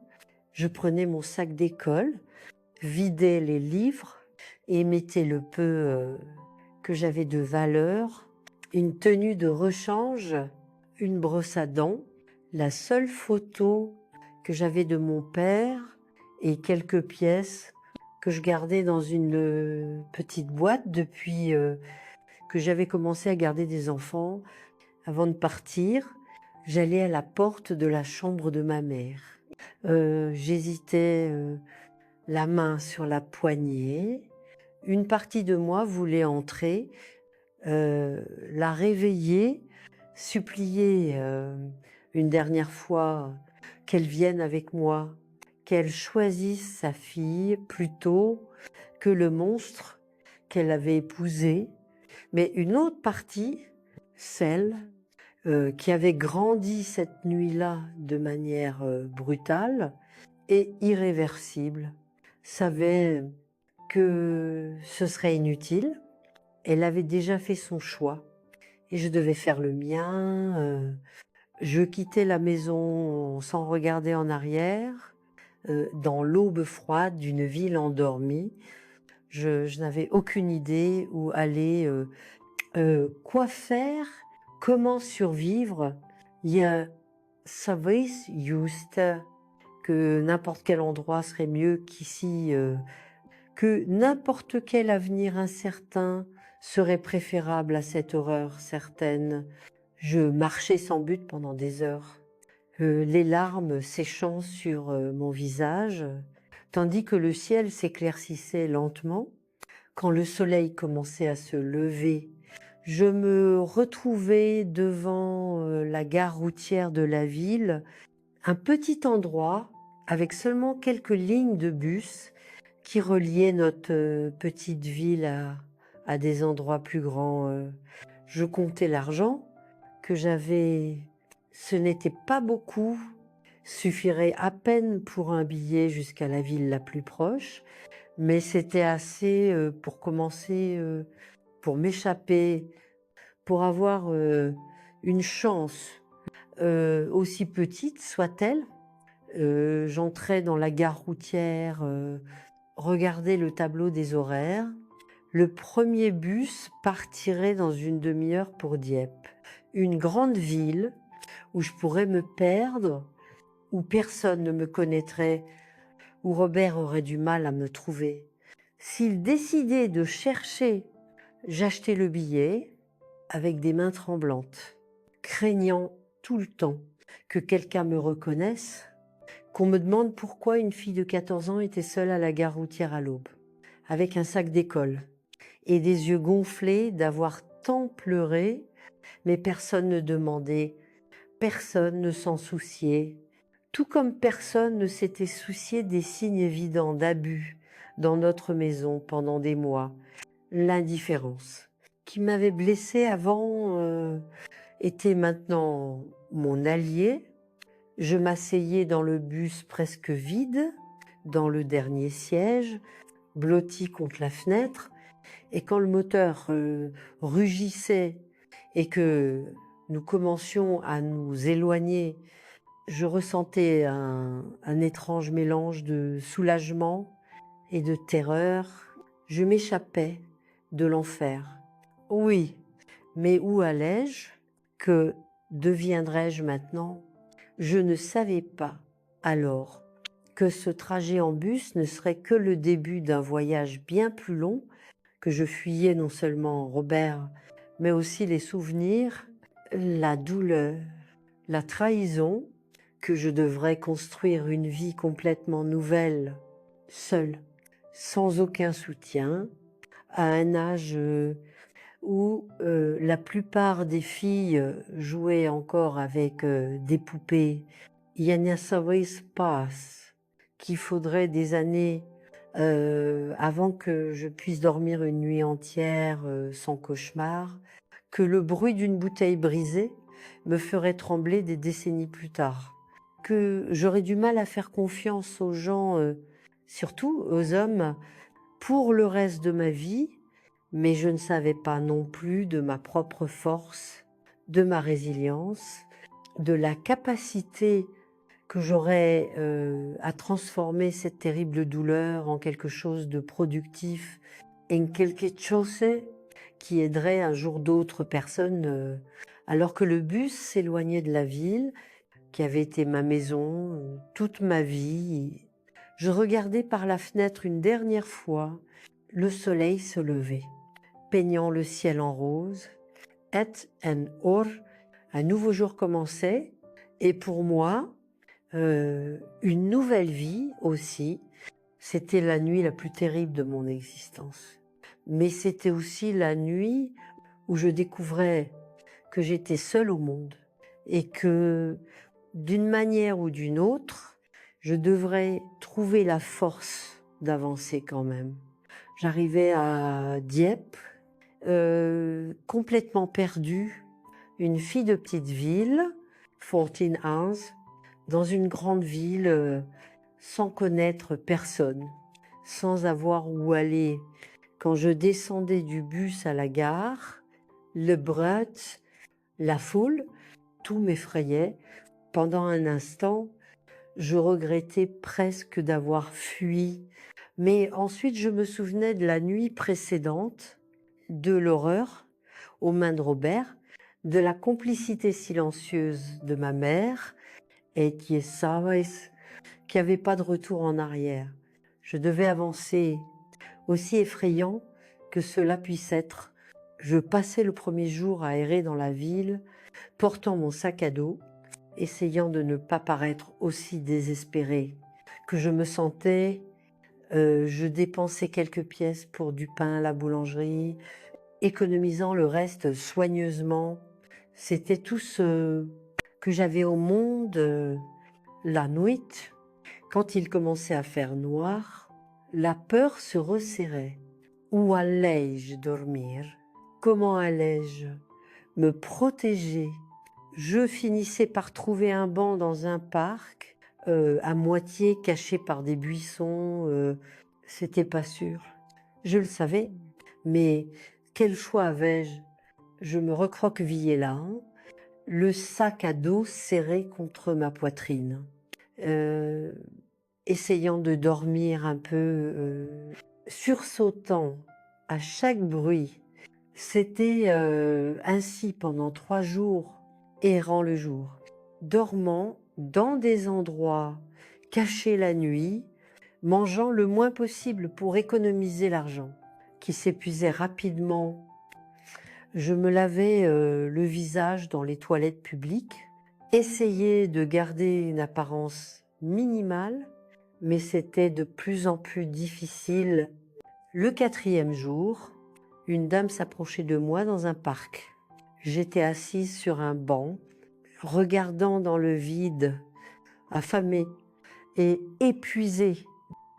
Je prenais mon sac d'école, vidais les livres et mettais le peu que j'avais de valeur, une tenue de rechange, une brosse à dents, la seule photo que j'avais de mon père et quelques pièces que je gardais dans une petite boîte depuis que j'avais commencé à garder des enfants. Avant de partir, j'allais à la porte de la chambre de ma mère. J'hésitais, la main sur la poignée. Une partie de moi voulait entrer, la réveiller, supplier une dernière fois qu'elle vienne avec moi, qu'elle choisisse sa fille plutôt que le monstre qu'elle avait épousé. Mais une autre partie, celle qui avait grandi cette nuit-là de manière brutale et irréversible, savait que ce serait inutile. Elle avait déjà fait son choix et je devais faire le mien. Je quittais la maison sans regarder en arrière, dans l'aube froide d'une ville endormie. Je n'avais aucune idée où aller, quoi faire, comment survivre. Je savais juste que n'importe quel endroit serait mieux qu'ici, que n'importe quel avenir incertain serait préférable à cette horreur certaine. Je marchais sans but pendant des heures, les larmes séchant sur mon visage, tandis que le ciel s'éclaircissait lentement. Quand le soleil commençait à se lever, je me retrouvais devant la gare routière de la ville, un petit endroit avec seulement quelques lignes de bus qui reliaient notre petite ville à des endroits plus grands. Je comptais l'argent que j'avais, ce n'était pas beaucoup, suffirait à peine pour un billet jusqu'à la ville la plus proche, mais c'était assez pour commencer, pour m'échapper, pour avoir une chance, aussi petite soit-elle. J'entrais dans la gare routière, regardais le tableau des horaires. Le premier bus partirait dans une demi-heure pour Dieppe, une grande ville où je pourrais me perdre, où personne ne me connaîtrait, où Robert aurait du mal à me trouver. S'il décidait de chercher, j'achetais le billet avec des mains tremblantes, craignant tout le temps que quelqu'un me reconnaisse, qu'on me demande pourquoi une fille de 14 ans était seule à la gare routière à l'aube, avec un sac d'école et des yeux gonflés d'avoir tant pleuré, mais personne ne demandait, personne ne s'en souciait, tout comme personne ne s'était soucié des signes évidents d'abus dans notre maison pendant des mois. L'indifférence qui m'avait blessée avant était maintenant mon allié. Je m'asseyais dans le bus presque vide, dans le dernier siège, blotti contre la fenêtre, et quand le moteur rugissait et que nous commencions à nous éloigner, je ressentais un étrange mélange de soulagement et de terreur. Je m'échappais de l'enfer. Oui, mais où allais-je? Que deviendrais-je maintenant? Je ne savais pas alors que ce trajet en bus ne serait que le début d'un voyage bien plus long, que je fuyais non seulement Robert, mais aussi les souvenirs, la douleur, la trahison, que je devrais construire une vie complètement nouvelle, seule, sans aucun soutien, à un âge où la plupart des filles jouaient encore avec des poupées. Il ne savait pas qu'il faudrait des années avant que je puisse dormir une nuit entière sans cauchemar, que le bruit d'une bouteille brisée me ferait trembler des décennies plus tard, que j'aurais du mal à faire confiance aux gens, surtout aux hommes, pour le reste de ma vie, mais je ne savais pas non plus de ma propre force, de ma résilience, de la capacité que j'aurais à transformer cette terrible douleur en quelque chose de productif, en quelque chose qui aiderait un jour d'autres personnes, alors que le bus s'éloignait de la ville, qui avait été ma maison toute ma vie. Je regardais par la fenêtre une dernière fois le soleil se lever, peignant le ciel en rose. Et un or, un nouveau jour commençait, et pour moi, une nouvelle vie aussi. C'était la nuit la plus terrible de mon existence. Mais c'était aussi la nuit où je découvrais que j'étais seule au monde et que d'une manière ou d'une autre, je devrais trouver la force d'avancer quand même. J'arrivais à Dieppe, complètement perdue, une fille de petite ville, 14 ans, dans une grande ville, sans connaître personne, sans avoir où aller. Quand je descendais du bus à la gare, le bruit, la foule, tout m'effrayait. Pendant un instant, je regrettais presque d'avoir fui. Mais ensuite, je me souvenais de la nuit précédente, de l'horreur aux mains de Robert, de la complicité silencieuse de ma mère, et qui savait qu'il n'y avait pas de retour en arrière. Je devais avancer, aussi effrayant que cela puisse être. Je passais le premier jour à errer dans la ville, portant mon sac à dos, essayant de ne pas paraître aussi désespérée que je me sentais. Je dépensais quelques pièces pour du pain à la boulangerie, économisant le reste soigneusement. C'était tout ce que j'avais au monde la nuit. Quand il commençait à faire noir, la peur se resserrait. Où allais-je dormir? Comment allais-je me protéger? Je finissais par trouver un banc dans un parc, à moitié caché par des buissons. C'était pas sûr. Je le savais, mais quel choix avais-je? Je me recroquevillais là, le sac à dos serré contre ma poitrine, euh, essayant de dormir un peu, sursautant à chaque bruit. C'était ainsi pendant 3 jours, errant le jour, dormant dans des endroits cachés la nuit, mangeant le moins possible pour économiser l'argent, qui s'épuisait rapidement. Je me lavais le visage dans les toilettes publiques, essayais de garder une apparence minimale, mais c'était de plus en plus difficile. Le 4e jour, une dame s'approchait de moi dans un parc. J'étais assise sur un banc, regardant dans le vide, affamée et épuisée.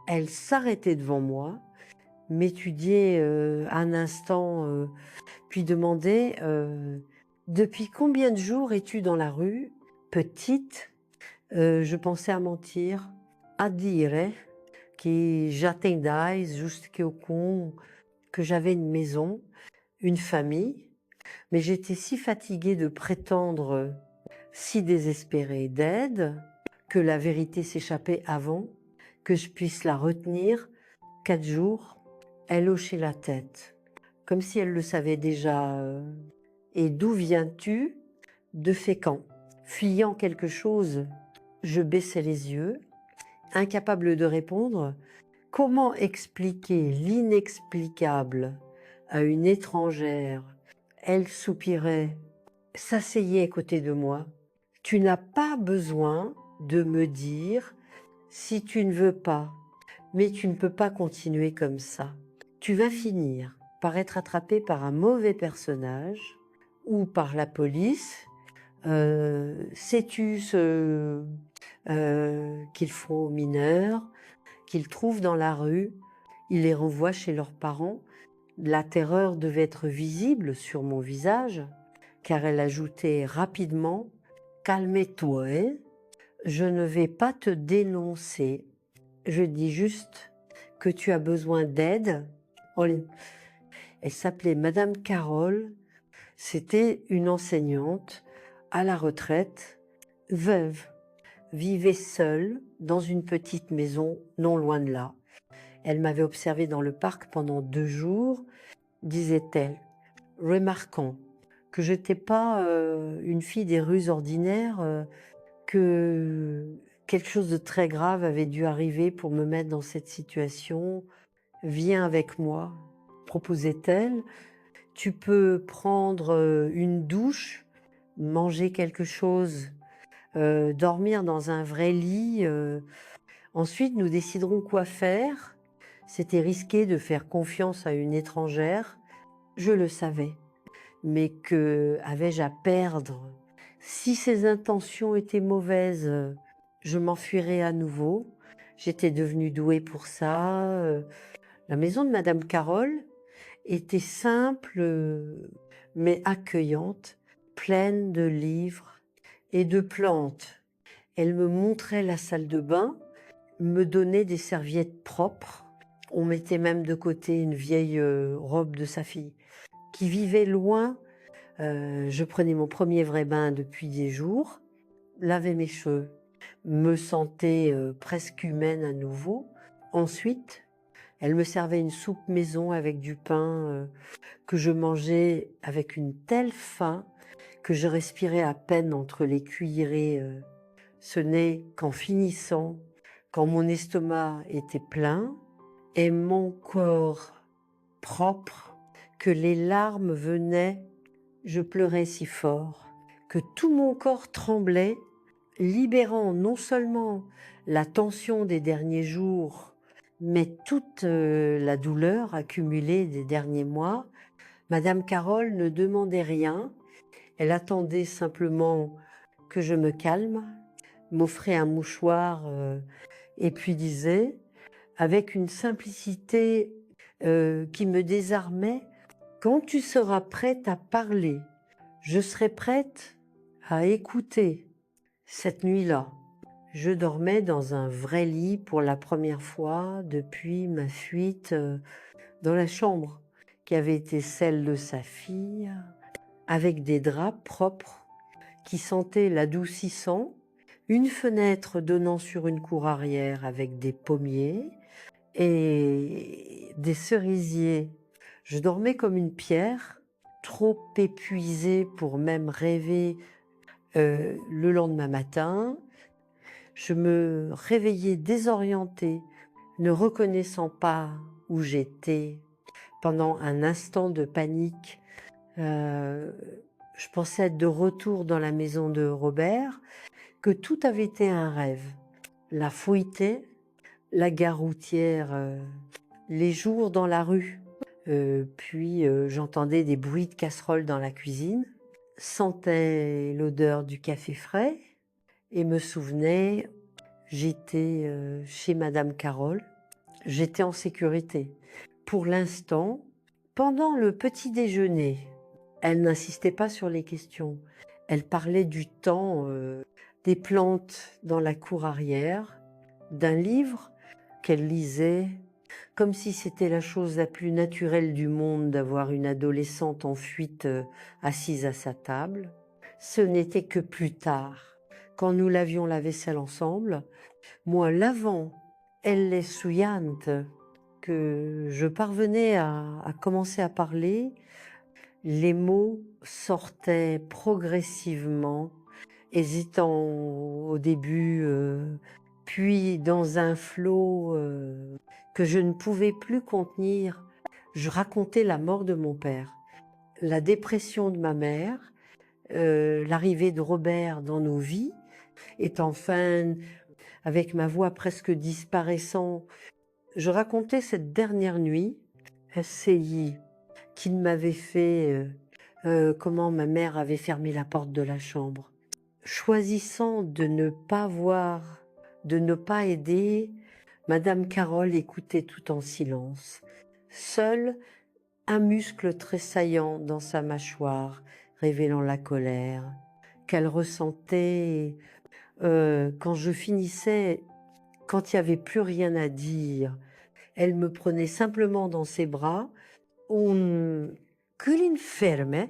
Elle s'arrêtait devant moi, m'étudiait un instant, puis demandait depuis combien de jours es-tu dans la rue, petite? Je pensais à mentir, à dire que j'attendais jusqu'au con, que j'avais une maison, une famille, mais j'étais si fatiguée de prétendre, si désespérée d'aide, que la vérité s'échappait avant que je puisse la retenir. 4 jours, elle hochait la tête, comme si elle le savait déjà. Et d'où viens-tu? De Fécamp. Fuyant quelque chose, je baissais les yeux, incapable de répondre. Comment expliquer l'inexplicable à une étrangère? Elle soupirait, s'asseyait à côté de moi. Tu n'as pas besoin de me dire si tu ne veux pas, mais tu ne peux pas continuer comme ça. Tu vas finir par être attrapé par un mauvais personnage ou par la police. Sais-tu ce qu'ils font aux mineurs, qu'ils trouvent dans la rue? Ils les renvoient chez leurs parents. La terreur devait être visible sur mon visage, car elle ajoutait rapidement « Calme-toi, hein? Je ne vais pas te dénoncer. Je dis juste que tu as besoin d'aide. » Elle s'appelait Madame Carole. C'était une enseignante à la retraite, veuve, vivait seule dans une petite maison non loin de là. Elle m'avait observée dans le parc pendant 2 jours, disait-elle, remarquant que je n'étais pas une fille des rues ordinaires, que quelque chose de très grave avait dû arriver pour me mettre dans cette situation. Viens avec moi, proposait-elle. Tu peux prendre une douche, manger quelque chose, dormir dans un vrai lit. Ensuite, nous déciderons quoi faire. C'était risqué de faire confiance à une étrangère. Je le savais. Mais que avais-je à perdre? Si ses intentions étaient mauvaises, je m'enfuirais à nouveau. J'étais devenue douée pour ça. La maison de Madame Carole était simple, mais accueillante, pleine de livres et de plantes. Elle me montrait la salle de bain, me donnait des serviettes propres. On mettait même de côté une vieille robe de sa fille qui vivait loin. Je prenais mon premier vrai bain depuis des jours, lavais mes cheveux, me sentais presque humaine à nouveau. Ensuite, elle me servait une soupe maison avec du pain que je mangeais avec une telle faim que je respirais à peine entre les cuillerées. Ce n'est qu'en finissant, quand mon estomac était plein et mon corps propre, que les larmes venaient, je pleurais si fort, que tout mon corps tremblait, libérant non seulement la tension des derniers jours, mais toute la douleur accumulée des derniers mois. Madame Carole ne demandait rien, elle attendait simplement que je me calme, m'offrait un mouchoir et puis disait, avec une simplicité qui me désarmait, quand tu seras prête à parler, je serai prête à écouter. Cette nuit-là, je dormais dans un vrai lit pour la première fois depuis ma fuite dans la chambre qui avait été celle de sa fille, avec des draps propres qui sentaient l'adoucissant, une fenêtre donnant sur une cour arrière avec des pommiers et des cerisiers. Je dormais comme une pierre, trop épuisée pour même rêver le lendemain matin. Je me réveillais désorientée, ne reconnaissant pas où j'étais. Pendant un instant de panique, je pensais être de retour dans la maison de Robert, que tout avait été un rêve. La fouilleté, la gare routière, les jours dans la rue. Puis j'entendais des bruits de casseroles dans la cuisine, sentais l'odeur du café frais et me souvenais, j'étais chez Madame Carole, j'étais en sécurité. Pour l'instant, pendant le petit déjeuner, elle n'insistait pas sur les questions. Elle parlait du temps, des plantes dans la cour arrière, d'un livre qu'elle lisait, comme si c'était la chose la plus naturelle du monde d'avoir une adolescente en fuite assise à sa table. Ce n'était que plus tard, quand nous lavions la vaisselle ensemble, moi lavant, elle les souillante, que je parvenais à commencer à parler. Les mots sortaient progressivement, hésitant au début, puis dans un flot que je ne pouvais plus contenir. Je racontais la mort de mon père, la dépression de ma mère, l'arrivée de Robert dans nos vies, et enfin, avec ma voix presque disparaissant, je racontais cette dernière nuit, SCI, qu'il m'avait fait, comment ma mère avait fermé la porte de la chambre. Choisissant de ne pas voir, de ne pas aider, Madame Carole écoutait tout en silence. Seul un muscle tressaillant dans sa mâchoire, révélant la colère qu'elle ressentait quand je finissais, quand il n'y avait plus rien à dire. Elle me prenait simplement dans ses bras, un culin ferme,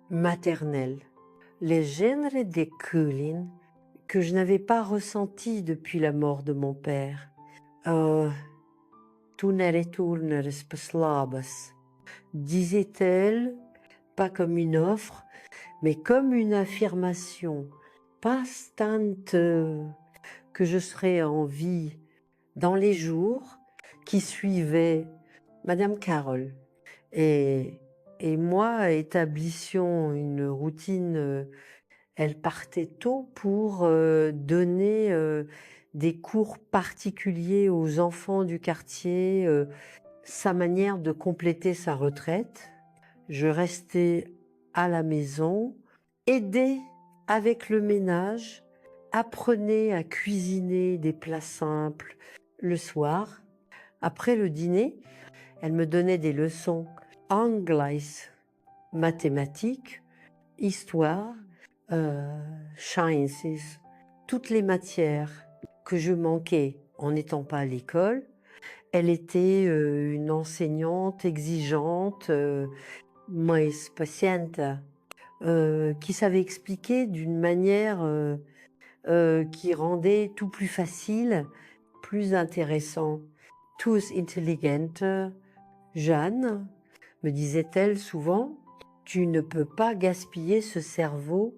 maternel, le genre de culin que je n'avais pas ressenti depuis la mort de mon père. Tu ne retourneras pas slabas, disait-elle, pas comme une offre, mais comme une affirmation, pas tant que je serais en vie dans les jours qui suivaient. Madame Carole et moi établissions une routine. Elle partait tôt pour donner des cours particuliers aux enfants du quartier, sa manière de compléter sa retraite. Je restais à la maison, aidais avec le ménage, apprenais à cuisiner des plats simples le soir. Après le dîner, elle me donnait des leçons anglaises, mathématiques, histoire, sciences, toutes les matières que je manquais en n'étant pas à l'école. Elle était une enseignante exigeante, mais patiente, qui savait expliquer d'une manière qui rendait tout plus facile, plus intéressant. Tous intelligente, Jeanne, me disait-elle souvent, tu ne peux pas gaspiller ce cerveau.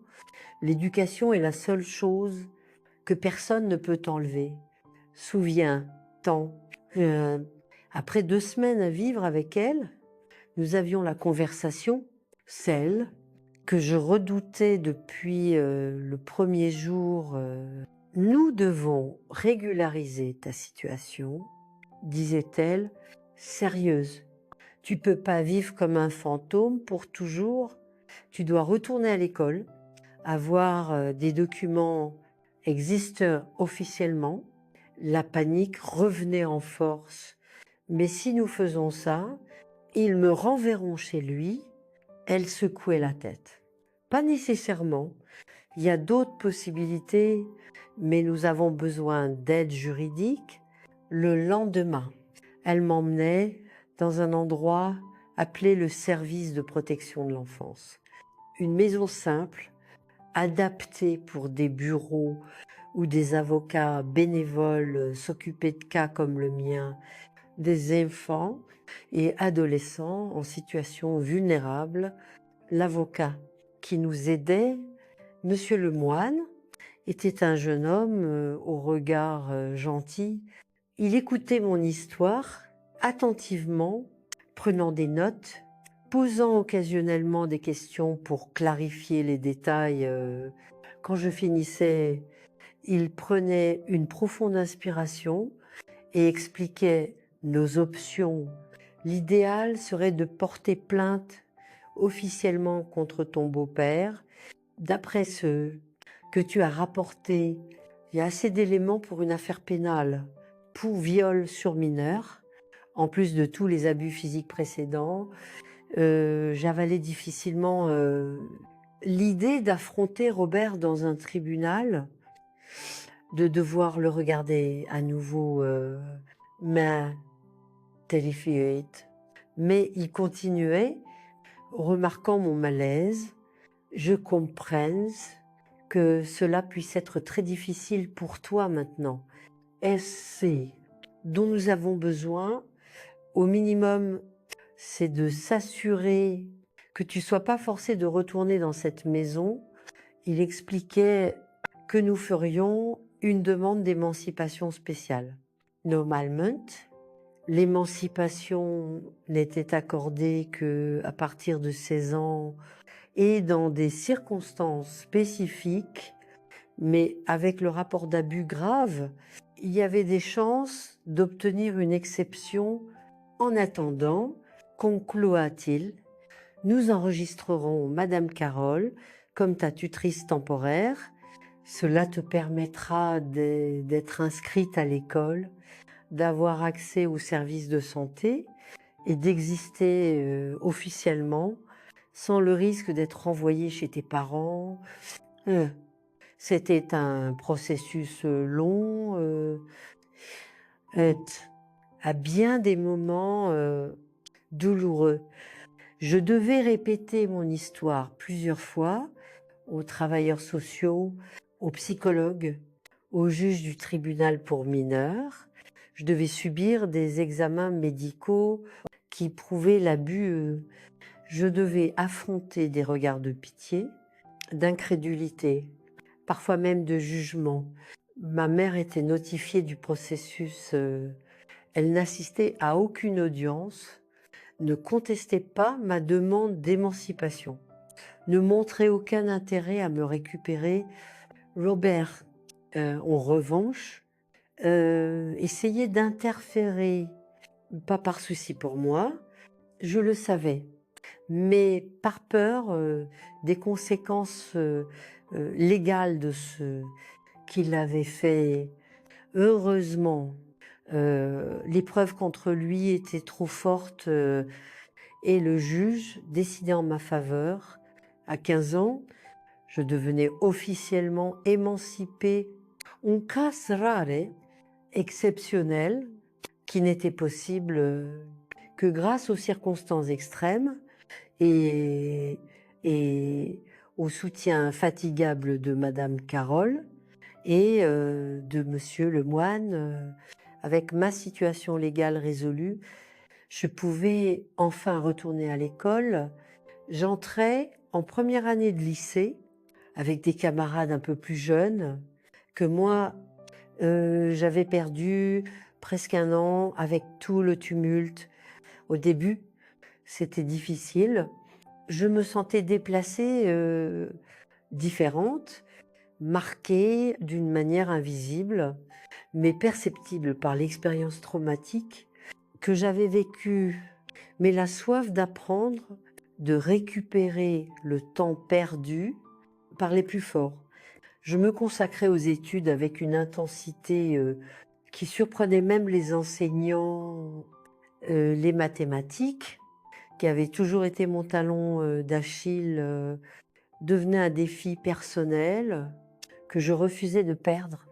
L'éducation est la seule chose que personne ne peut t'enlever. Souviens-t'en. Après 2 semaines à vivre avec elle, Nous avions la conversation, celle que je redoutais depuis le premier jour. Nous devons régulariser ta situation, disait-elle, sérieuse. Tu peux pas vivre comme un fantôme pour toujours. Tu dois retourner à l'école, avoir des documents existent officiellement. La panique revenait en force. Mais si nous faisons ça, ils me renverront chez lui. Elle secouait la tête. Pas nécessairement. Il y a d'autres possibilités, mais nous avons besoin d'aide juridique. Le lendemain, elle m'emmenait dans un endroit appelé le service de protection de l'enfance. Une maison simple, adaptée pour des bureaux où des avocats bénévoles s'occupaient de cas comme le mien, des enfants et adolescents en situation vulnérable. L'avocat qui nous aidait, Monsieur Lemoine, était un jeune homme au regard gentil. Il écoutait mon histoire attentivement, prenant des notes, posant occasionnellement des questions pour clarifier les détails. Quand je finissais, il prenait une profonde inspiration et expliquait nos options. L'idéal serait de porter plainte officiellement contre ton beau-père. D'après ce que tu as rapporté, il y a assez d'éléments pour une affaire pénale pour viol sur mineur, en plus de tous les abus physiques précédents. J'avalais difficilement l'idée d'affronter Robert dans un tribunal, de devoir le regarder à nouveau, main terrifiée. Mais il continuait, remarquant mon malaise. Je comprends que cela puisse être très difficile pour toi maintenant. Est-ce dont nous avons besoin, au minimum, c'est de s'assurer que tu ne sois pas forcé de retourner dans cette maison. Il expliquait que nous ferions une demande d'émancipation spéciale. Normalement, l'émancipation n'était accordée qu'à partir de 16 ans et dans des circonstances spécifiques, mais avec le rapport d'abus grave, il y avait des chances d'obtenir une exception. En attendant, conclua-t-il, nous enregistrerons Madame Carole comme ta tutrice temporaire. Cela te permettra d'être inscrite à l'école, d'avoir accès aux services de santé et d'exister officiellement sans le risque d'être renvoyé chez tes parents. C'était un processus long, à bien des moments douloureux. Je devais répéter mon histoire plusieurs fois aux travailleurs sociaux, aux psychologues, aux juges du tribunal pour mineurs. Je devais subir des examens médicaux qui prouvaient l'abus. Je devais affronter des regards de pitié, d'incrédulité, parfois même de jugement. Ma mère était notifiée du processus. Elle n'assistait à aucune audience, ne contestait pas ma demande d'émancipation, ne montrait aucun intérêt à me récupérer. Robert, en revanche, essayait d'interférer, pas par souci pour moi, je le savais, mais par peur des conséquences légales de ce qu'il avait fait. Heureusement, les preuves contre lui étaient trop fortes et le juge décidait en ma faveur. À 15 ans, je devenais officiellement émancipée. Un cas rare, exceptionnel, qui n'était possible que grâce aux circonstances extrêmes et au soutien infatigable de Madame Carole et de Monsieur Lemoine. Avec ma situation légale résolue, je pouvais enfin retourner à l'école. J'entrais en première année de lycée avec des camarades un peu plus jeunes que moi. J'avais perdu presque un an avec tout le tumulte. Au début, c'était difficile. Je me sentais déplacée, différente, marquée d'une manière invisible, mais perceptible par l'expérience traumatique que j'avais vécue, mais la soif d'apprendre, de récupérer le temps perdu par les plus forts. Je me consacrais aux études avec une intensité qui surprenait même les enseignants, les mathématiques, qui avaient toujours été mon talon d'Achille, devenaient un défi personnel que je refusais de perdre.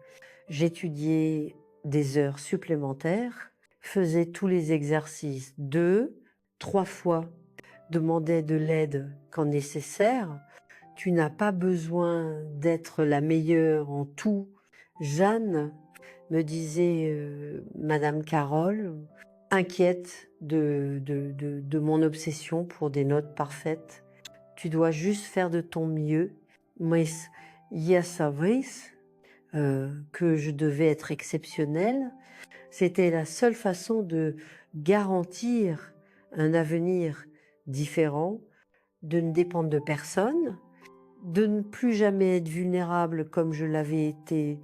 J'étudiais des heures supplémentaires, faisais tous les exercices 2, 3 fois, demandais de l'aide quand nécessaire. Tu n'as pas besoin d'être la meilleure en tout. Jeanne, me disait Madame Carole, inquiète de mon obsession pour des notes parfaites. Tu dois juste faire de ton mieux. Mais yes, que je devais être exceptionnelle. C'était la seule façon de garantir un avenir différent, de ne dépendre de personne, de ne plus jamais être vulnérable comme je l'avais été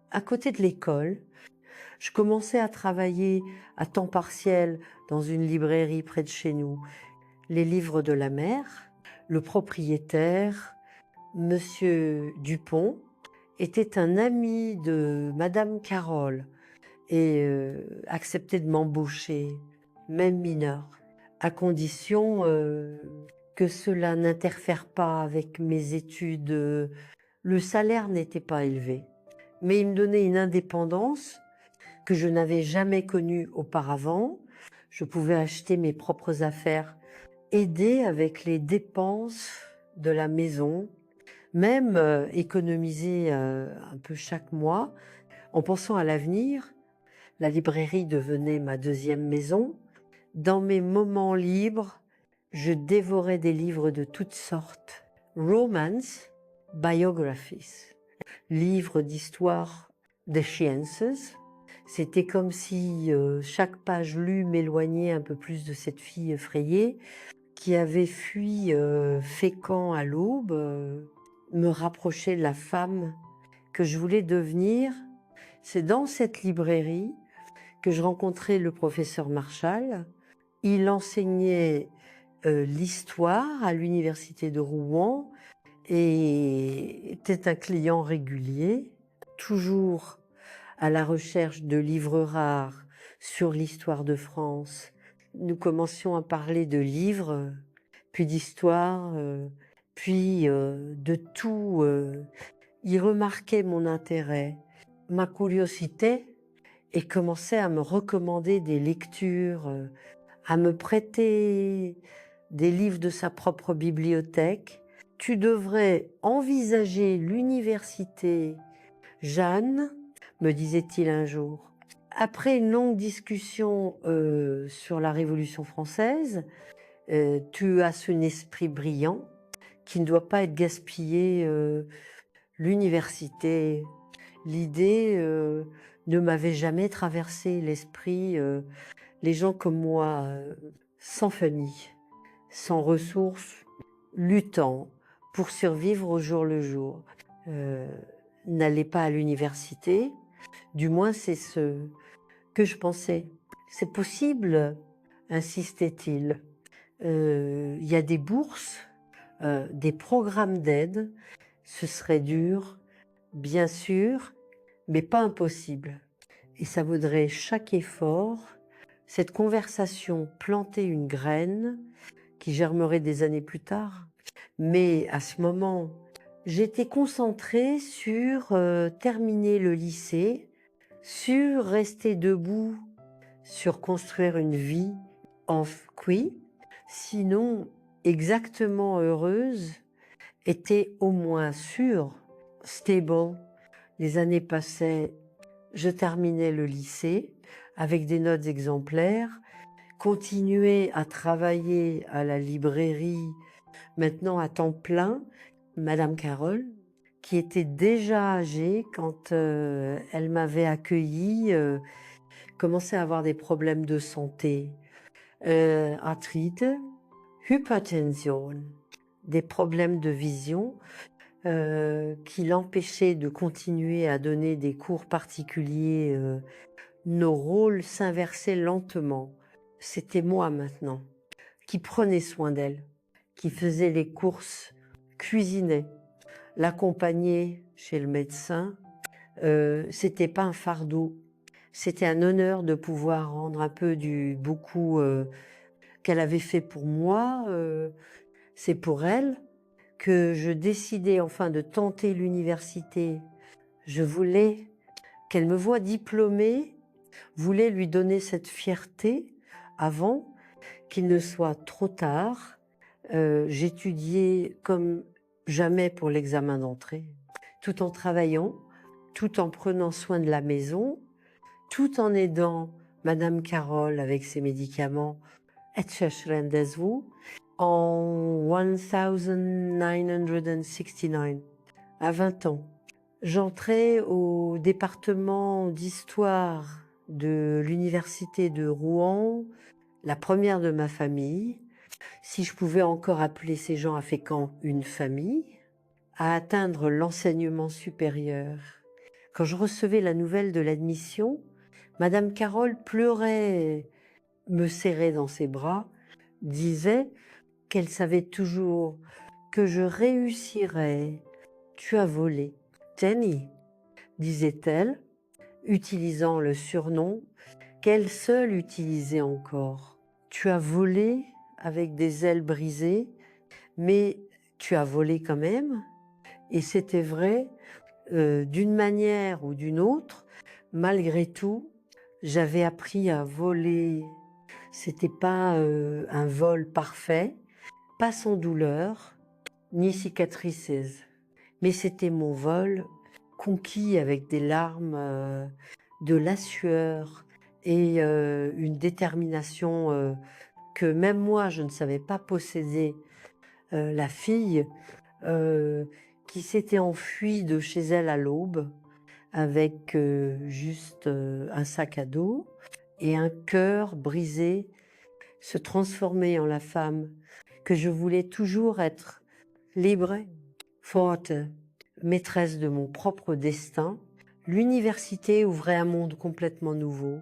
à côté de l'école. Je commençais à travailler à temps partiel dans une librairie près de chez nous. Les livres de la mère, le propriétaire, Monsieur Dupont, était un ami de Madame Carole et acceptait de m'embaucher, même mineur, à condition que cela n'interfère pas avec mes études. Le salaire n'était pas élevé, mais il me donnait une indépendance que je n'avais jamais connue auparavant. Je pouvais acheter mes propres affaires, aider avec les dépenses de la maison, même économiser un peu chaque mois. En pensant à l'avenir, la librairie devenait ma deuxième maison. Dans mes moments libres, je dévorais des livres de toutes sortes. Romance, biographies, livres d'histoire des sciences. C'était comme si chaque page lue m'éloignait un peu plus de cette fille effrayée qui avait fui Fécamp à l'aube, me rapprochait de la femme que je voulais devenir. C'est dans cette librairie que je rencontrais le professeur Marchal. Il enseignait l'histoire à l'université de Rouen et était un client régulier, toujours à la recherche de livres rares sur l'histoire de France. Nous commencions à parler de livres, puis d'histoire, puis de tout. Il remarquait mon intérêt, ma curiosité, et commençait à me recommander des lectures, à me prêter des livres de sa propre bibliothèque. Tu devrais envisager l'université, Jeanne, me disait-il un jour. Après une longue discussion sur la Révolution française, tu as un esprit brillant qui ne doit pas être gaspillé. L'université, l'idée ne m'avait jamais traversé l'esprit. Les gens comme moi, sans famille, sans ressources, luttant pour survivre au jour le jour, n'allaient pas à l'université. Du moins, c'est ce que je pensais. C'est possible, insistait-il. Il y a des bourses, des programmes d'aide. Ce serait dur, bien sûr, mais pas impossible. Et ça vaudrait chaque effort. Cette conversation plantait une graine qui germerait des années plus tard. Mais à ce moment, j'étais concentrée sur terminer le lycée, sur rester debout, sur construire une vie en fruits. Sinon, exactement heureuse, était au moins sûre, stable. Les années passaient, je terminais le lycée avec des notes exemplaires, continuais à travailler à la librairie, maintenant à temps plein. Madame Carole, qui était déjà âgée quand elle m'avait accueillie, commençait à avoir des problèmes de santé, arthrite, Hypertension, des problèmes de vision qui l'empêchaient de continuer à donner des cours particuliers. Nos rôles s'inversaient lentement. C'était moi maintenant qui prenais soin d'elle, qui faisais les courses, cuisinait, l'accompagnait chez le médecin. C'était pas un fardeau, c'était un honneur de pouvoir rendre un peu du beaucoup qu'elle avait fait pour moi. C'est pour elle que je décidais enfin de tenter l'université. Je voulais qu'elle me voie diplômée, voulais lui donner cette fierté avant qu'il ne soit trop tard. J'étudiais comme jamais pour l'examen d'entrée, tout en travaillant, tout en prenant soin de la maison, tout en aidant Madame Carole avec ses médicaments, Etcheshrendesu, en 1969, à 20 ans. J'entrais au département d'histoire de l'université de Rouen, la première de ma famille, si je pouvais encore appeler ces gens à Fécamp une famille, à atteindre l'enseignement supérieur. Quand je recevais la nouvelle de l'admission, Madame Carole pleurait, me serrait dans ses bras, disait qu'elle savait toujours que je réussirais. Tu as volé. Jenny, disait-elle, utilisant le surnom qu'elle seule utilisait encore. Tu as volé avec des ailes brisées, mais tu as volé quand même. Et c'était vrai, d'une manière ou d'une autre, malgré tout, j'avais appris à voler. C'était pas un vol parfait, pas sans douleur, ni cicatrices, mais c'était mon vol conquis avec des larmes, de la sueur et une détermination que même moi je ne savais pas posséder. La fille qui s'était enfuie de chez elle à l'aube avec juste un sac à dos et un cœur brisé, se transformer en la femme que je voulais toujours être, libre, forte, maîtresse de mon propre destin. L'université ouvrait un monde complètement nouveau.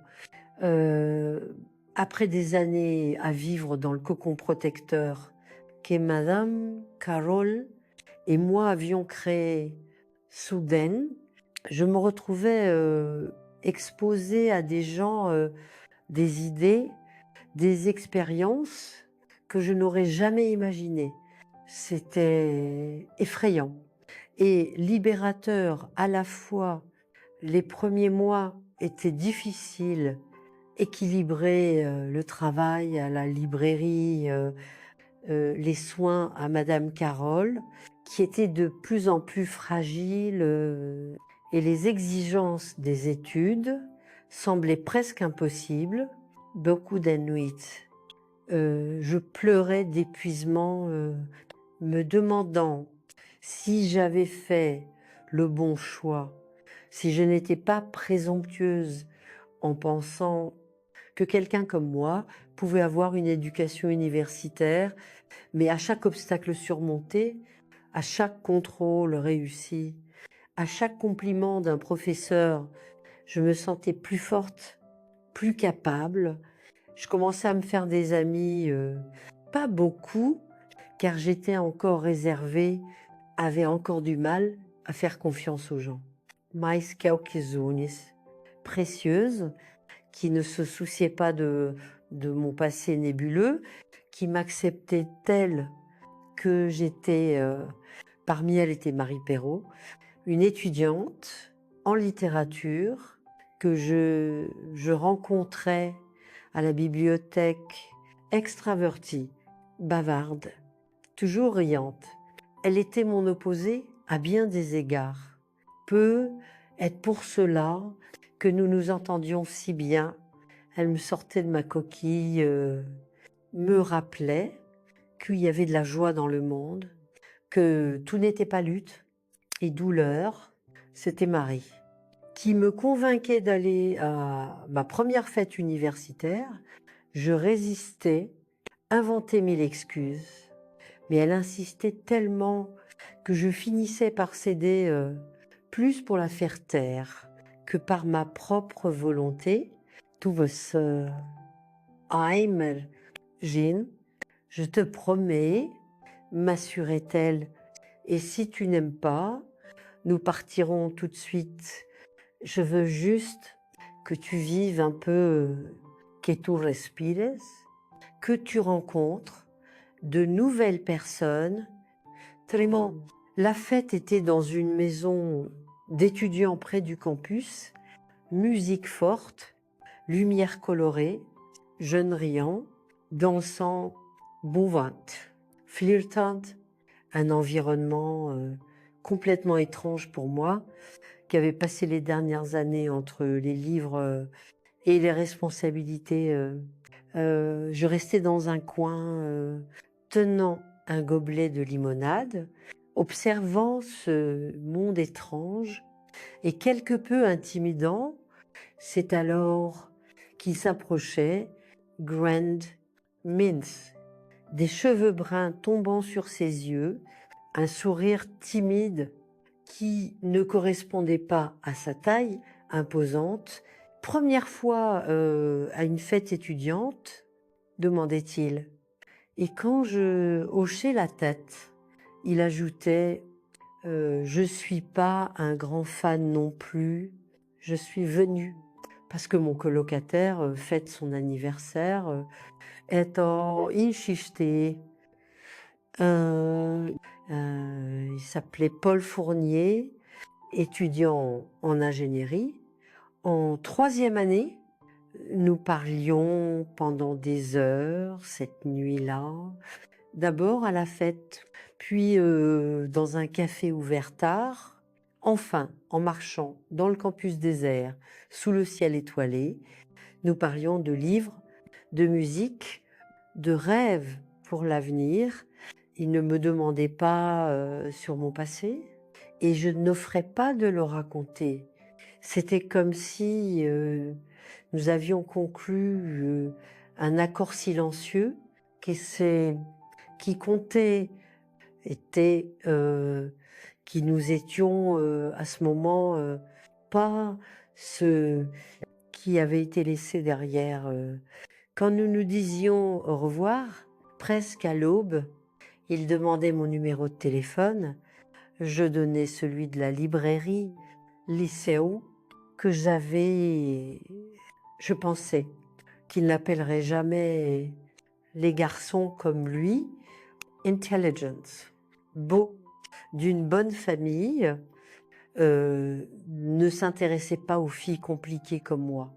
Après des années à vivre dans le cocon protecteur que Madame Carole et moi avions créé soudain, je me retrouvais exposée à des gens, des idées, des expériences que je n'aurais jamais imaginées. C'était effrayant et libérateur à la fois. Les premiers mois étaient difficiles, équilibrer le travail à la librairie, les soins à Madame Carole, qui était de plus en plus fragile, et les exigences des études semblaient presque impossibles. Beaucoup d'ennuis. Je pleurais d'épuisement, me demandant si j'avais fait le bon choix, si je n'étais pas présomptueuse en pensant que quelqu'un comme moi pouvait avoir une éducation universitaire, mais à chaque obstacle surmonté, à chaque contrôle réussi, à chaque compliment d'un professeur, je me sentais plus forte, plus capable. Je commençais à me faire des amis, pas beaucoup, car j'étais encore réservée, avait encore du mal à faire confiance aux gens. Mais quelques-unes, précieuses, qui ne se souciaient pas de mon passé nébuleux, qui m'acceptaient telle que j'étais. Parmi elles était Marie Perrault, une étudiante en littérature que je rencontrais à la bibliothèque, extravertie, bavarde, toujours riante. Elle était mon opposée à bien des égards. Peut être pour cela que nous nous entendions si bien. Elle me sortait de ma coquille, me rappelait qu'il y avait de la joie dans le monde, que tout n'était pas lutte et douleur. C'était Marie qui me convainquait d'aller à ma première fête universitaire. Je résistais inventé 1000 excuses, mais elle insistait tellement que je finissais par céder plus pour la faire taire que par ma propre volonté. Du was einmal, Jean, je te promets, m'assurait-elle, et si tu n'aimes pas, nous partirons tout de suite. Je veux juste que tu vives un peu, que tu respires, que tu rencontres de nouvelles personnes. Tellement, la fête était dans une maison d'étudiants près du campus, musique forte, lumière colorée, jeunes riants, dansant, bouvante, flirtante, un environnement complètement étrange pour moi, qui avait passé les dernières années entre les livres et les responsabilités. Je restais dans un coin, tenant un gobelet de limonade, observant ce monde étrange et quelque peu intimidant. C'est alors qu'il s'approchait, Grand Mince, des cheveux bruns tombant sur ses yeux, un sourire timide qui ne correspondait pas à sa taille imposante. Première fois à une fête étudiante, demandait-il. Et quand je hochais la tête, il ajoutait je suis pas un grand fan non plus, je suis venu parce que mon colocataire fête son anniversaire. Eto insisté. Il s'appelait Paul Fournier, étudiant en ingénierie. En troisième année, nous parlions pendant des heures cette nuit-là. D'abord à la fête, puis dans un café ouvert tard. Enfin, en marchant dans le campus désert, sous le ciel étoilé, nous parlions de livres, de musique, de rêves pour l'avenir. Il ne me demandait pas sur mon passé et je n'offrais pas de le raconter. C'était comme si nous avions conclu un accord silencieux qui comptait était qui nous étions à ce moment pas ceux qui avaient été laissés derrière. Quand nous nous disions au revoir, presque à l'aube, il demandait mon numéro de téléphone, je donnais celui de la librairie Lycéo que j'avais. Je pensais qu'il n'appellerait jamais les garçons comme lui, intelligence, beau, d'une bonne famille, ne s'intéressait pas aux filles compliquées comme moi,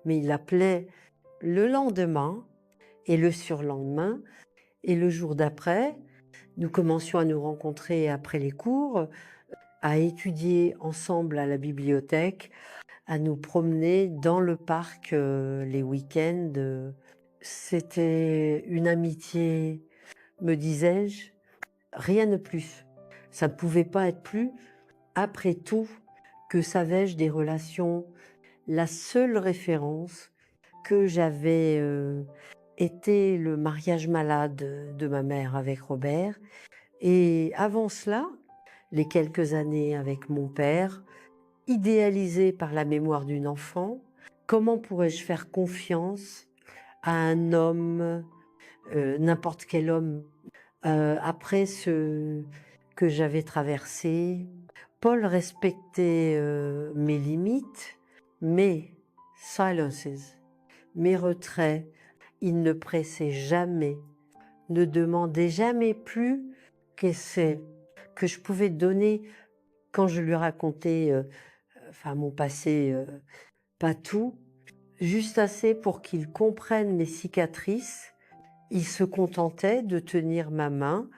mais il appelait le lendemain et le surlendemain et le jour d'après. Nous commencions à nous rencontrer après les cours, à étudier ensemble à la bibliothèque, à nous promener dans le parc les week-ends. C'était une amitié, me disais-je, rien de plus. Ça ne pouvait pas être plus. Après tout, que savais-je des relations? La seule référence que j'avais était le mariage malade de ma mère avec Robert. Et avant cela, les quelques années avec mon père, idéalisé par la mémoire d'une enfant, comment pourrais-je faire confiance à un homme, n'importe quel homme, après ce que j'avais traversé? Paul respectait mes limites, mes silences, mes retraits. Il ne pressait jamais, ne demandait jamais plus qu'est-ce que je pouvais donner quand je lui racontais mon passé, pas tout, juste assez pour qu'il comprenne mes cicatrices. Il se contentait de tenir ma main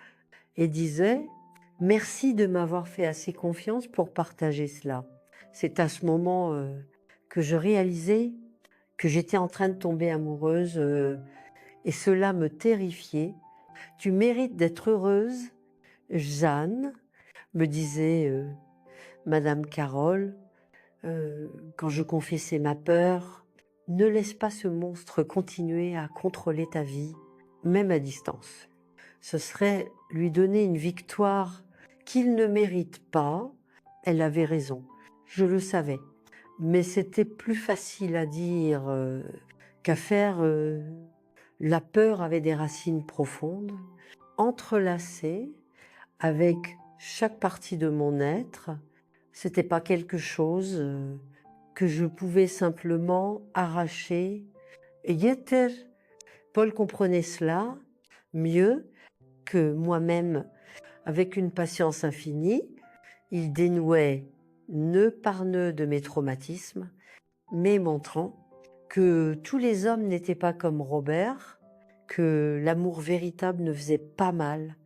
et disait « Merci de m'avoir fait assez confiance pour partager cela ». C'est à ce moment que je réalisais que j'étais en train de tomber amoureuse et cela me terrifiait. « Tu mérites d'être heureuse, Jeanne », me disait Madame Carole, quand je confessais ma peur. « Ne laisse pas ce monstre continuer à contrôler ta vie. même à distance. Ce serait lui donner une victoire qu'il ne mérite pas. Elle avait raison, je le savais. Mais c'était plus facile à dire qu'à faire. La peur avait des racines profondes, entrelacées avec chaque partie de mon être. C'était pas quelque chose que je pouvais simplement arracher. Et Yeter, Paul comprenait cela mieux que moi-même. Avec une patience infinie, il dénouait nœud par nœud de mes traumatismes, mais montrant que tous les hommes n'étaient pas comme Robert, que l'amour véritable ne faisait pas mal,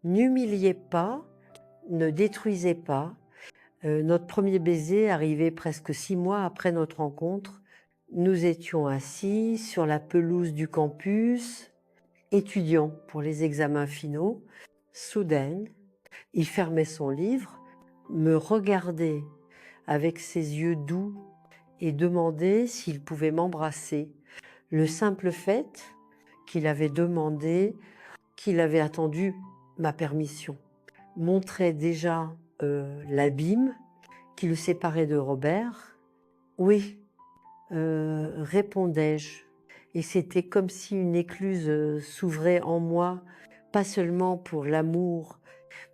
n'humiliait pas, ne détruisait pas. Notre premier baiser arrivait presque 6 mois après notre rencontre. Nous étions assis sur la pelouse du campus, étudiants pour les examens finaux. Soudain, il fermait son livre, me regardait avec ses yeux doux et demandait s'il pouvait m'embrasser. Le simple fait qu'il avait demandé, qu'il avait attendu ma permission, montrait déjà l'abîme qui le séparait de Robert. Oui, répondais-je. Et c'était comme si une écluse s'ouvrait en moi, pas seulement pour l'amour,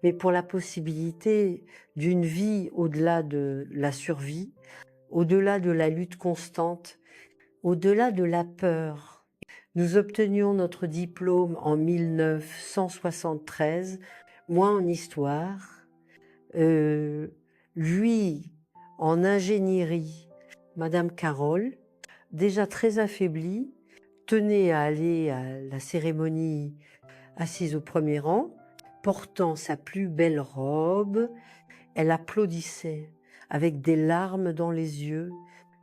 mais pour la possibilité d'une vie au-delà de la survie, au-delà de la lutte constante, au-delà de la peur. Nous obtenions notre diplôme en 1973, moi en histoire, lui en ingénierie. Madame Carole, déjà très affaiblie, tenait à aller à la cérémonie assise au premier rang, portant sa plus belle robe. Elle applaudissait avec des larmes dans les yeux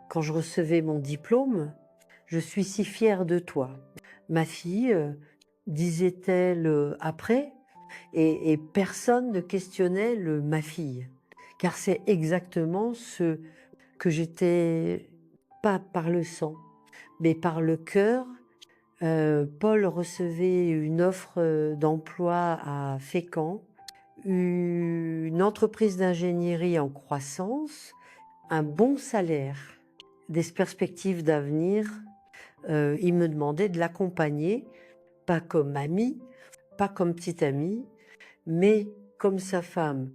quand je recevais mon diplôme. Je suis si fière de toi. Ma fille, disait-elle après, et personne ne questionnait le ma fille, car c'est exactement ce que j'étais, pas par le sang, mais par le cœur. Paul recevait une offre d'emploi à Fécamp, une entreprise d'ingénierie en croissance, un bon salaire, des perspectives d'avenir. Il me demandait de l'accompagner, pas comme amie, pas comme petite amie, mais comme sa femme.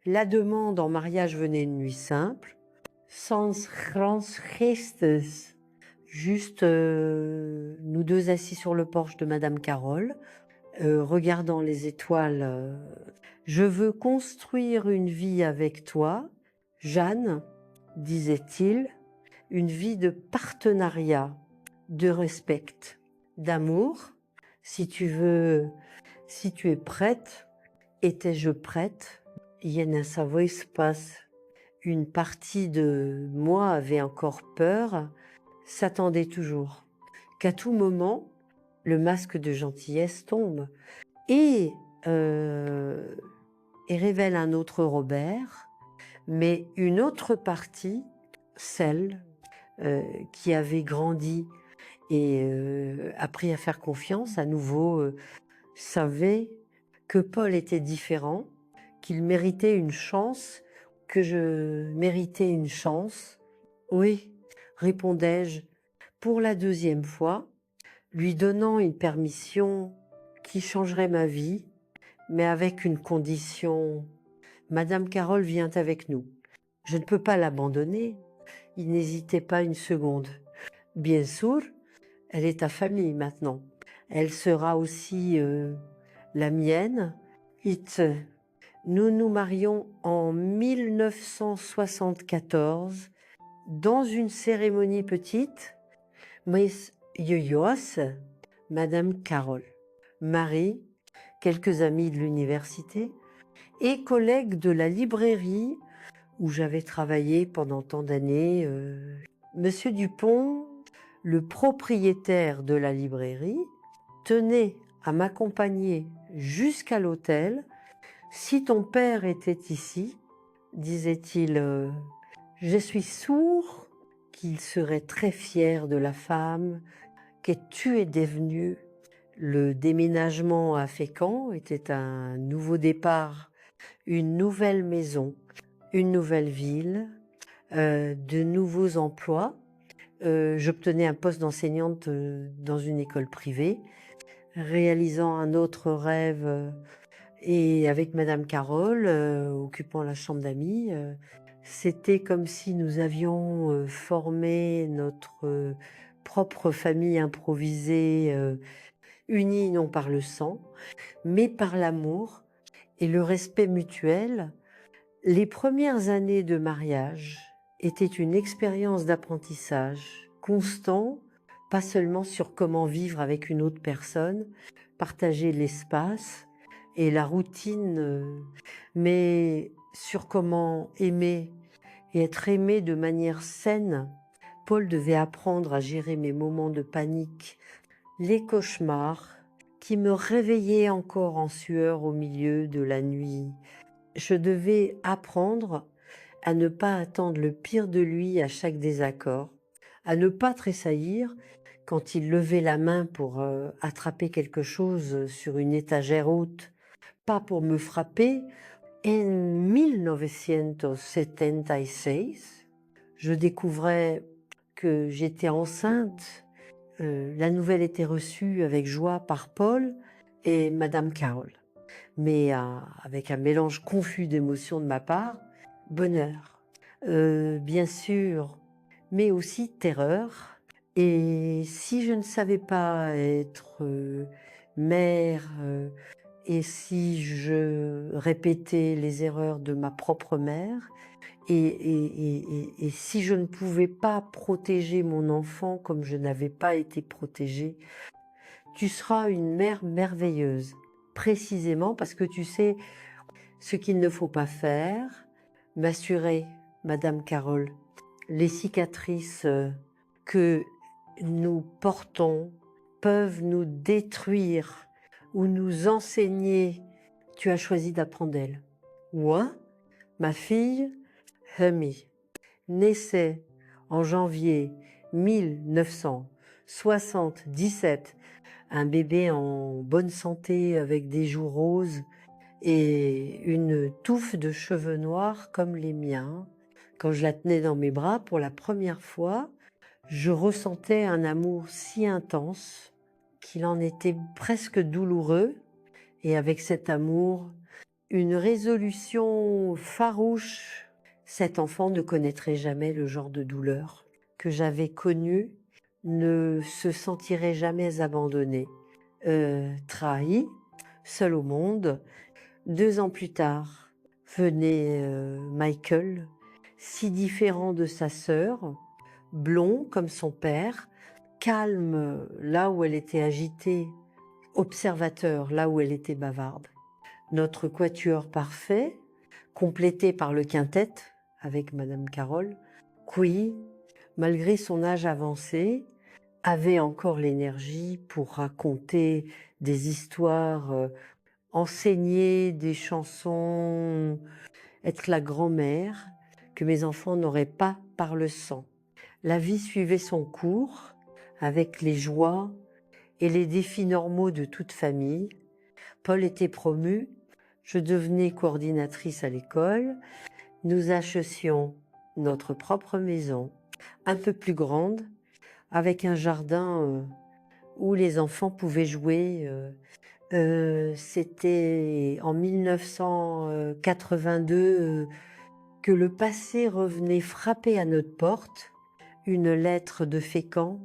La demande en mariage venait une nuit simple, sans grands gestes, juste nous deux assis sur le porche de Madame Carole, regardant les étoiles. Je veux construire une vie avec toi, Jeanne, disait-il, une vie de partenariat, de respect, d'amour. Si tu veux, si tu es prête, étais-je prête? Yena Savoy se passe. Une partie de moi avait encore peur, s'attendait toujours qu'à tout moment, le masque de gentillesse tombe et révèle un autre Robert, mais une autre partie, celle qui avait grandi et appris à faire confiance, à nouveau savait que Paul était différent, qu'il méritait une chance, que je méritais une chance. Oui, répondais-je pour la deuxième fois, lui donnant une permission qui changerait ma vie, mais avec une condition. Madame Carole vient avec nous. Je ne peux pas l'abandonner. Il n'hésitait pas une seconde. Bien sûr, elle est ta famille maintenant. Elle sera aussi la mienne. Nous nous marions en 1974 dans une cérémonie petite, mais yoyos, Madame Carole, Marie, quelques amis de l'université et collègues de la librairie où j'avais travaillé pendant tant d'années. Monsieur Dupont, le propriétaire de la librairie, tenait à m'accompagner jusqu'à l'hôtel. Si ton père était ici, disait-il, je suis sourd qu'il serait très fier de la femme que tu es devenue, Le déménagement à Fécamp était un nouveau départ, une nouvelle maison, une nouvelle ville, de nouveaux emplois. J'obtenais un poste d'enseignante dans une école privée, réalisant un autre rêve et avec Madame Carole, occupant la chambre d'amis. C'était comme si nous avions formé notre propre famille improvisée, unie non par le sang, mais par l'amour et le respect mutuel. Les premières années de mariage étaient une expérience d'apprentissage constant, pas seulement sur comment vivre avec une autre personne, partager l'espace et la routine, mais sur comment aimer et être aimé de manière saine. Paul devait apprendre à gérer mes moments de panique, les cauchemars qui me réveillaient encore en sueur au milieu de la nuit. Je devais apprendre à ne pas attendre le pire de lui à chaque désaccord, à ne pas tressaillir quand il levait la main pour attraper quelque chose sur une étagère haute, pas pour me frapper. En 1976, je découvrais que j'étais enceinte. La nouvelle était reçue avec joie par Paul et Madame Carole, mais avec un mélange confus d'émotions de ma part, bonheur, bien sûr, mais aussi terreur. Et si je ne savais pas être mère, et si je répétais les erreurs de ma propre mère, et si je ne pouvais pas protéger mon enfant comme je n'avais pas été protégée, tu seras une mère merveilleuse, précisément parce que tu sais ce qu'il ne faut pas faire, m'assurait Madame Carole. Les cicatrices que nous portons peuvent nous détruire ou nous enseigner. Tu as choisi d'apprendre d'elle. Moi, ma fille, Hemi, naissait en janvier 1977, un bébé en bonne santé avec des joues roses et une touffe de cheveux noirs comme les miens. Quand je la tenais dans mes bras pour la première fois, je ressentais un amour si intense qu'il en était presque douloureux, et avec cet amour, une résolution farouche. Cet enfant ne connaîtrait jamais le genre de douleur que j'avais connu, ne se sentirait jamais abandonné, trahi, seul au monde. 2 ans plus tard, venait Michael, si différent de sa sœur, blond comme son père, calme là où elle était agitée, observateur là où elle était bavarde. Notre quatuor parfait, complété par le quintet avec Madame Carole, qui, malgré son âge avancé, avait encore l'énergie pour raconter des histoires, enseigner des chansons, être la grand-mère que mes enfants n'auraient pas par le sang. La vie suivait son cours avec les joies et les défis normaux de toute famille. Paul était promu, je devenais coordinatrice à l'école. Nous achetions notre propre maison, un peu plus grande, avec un jardin où les enfants pouvaient jouer. C'était en 1982 que le passé revenait frapper à notre porte, une lettre de Fécamp,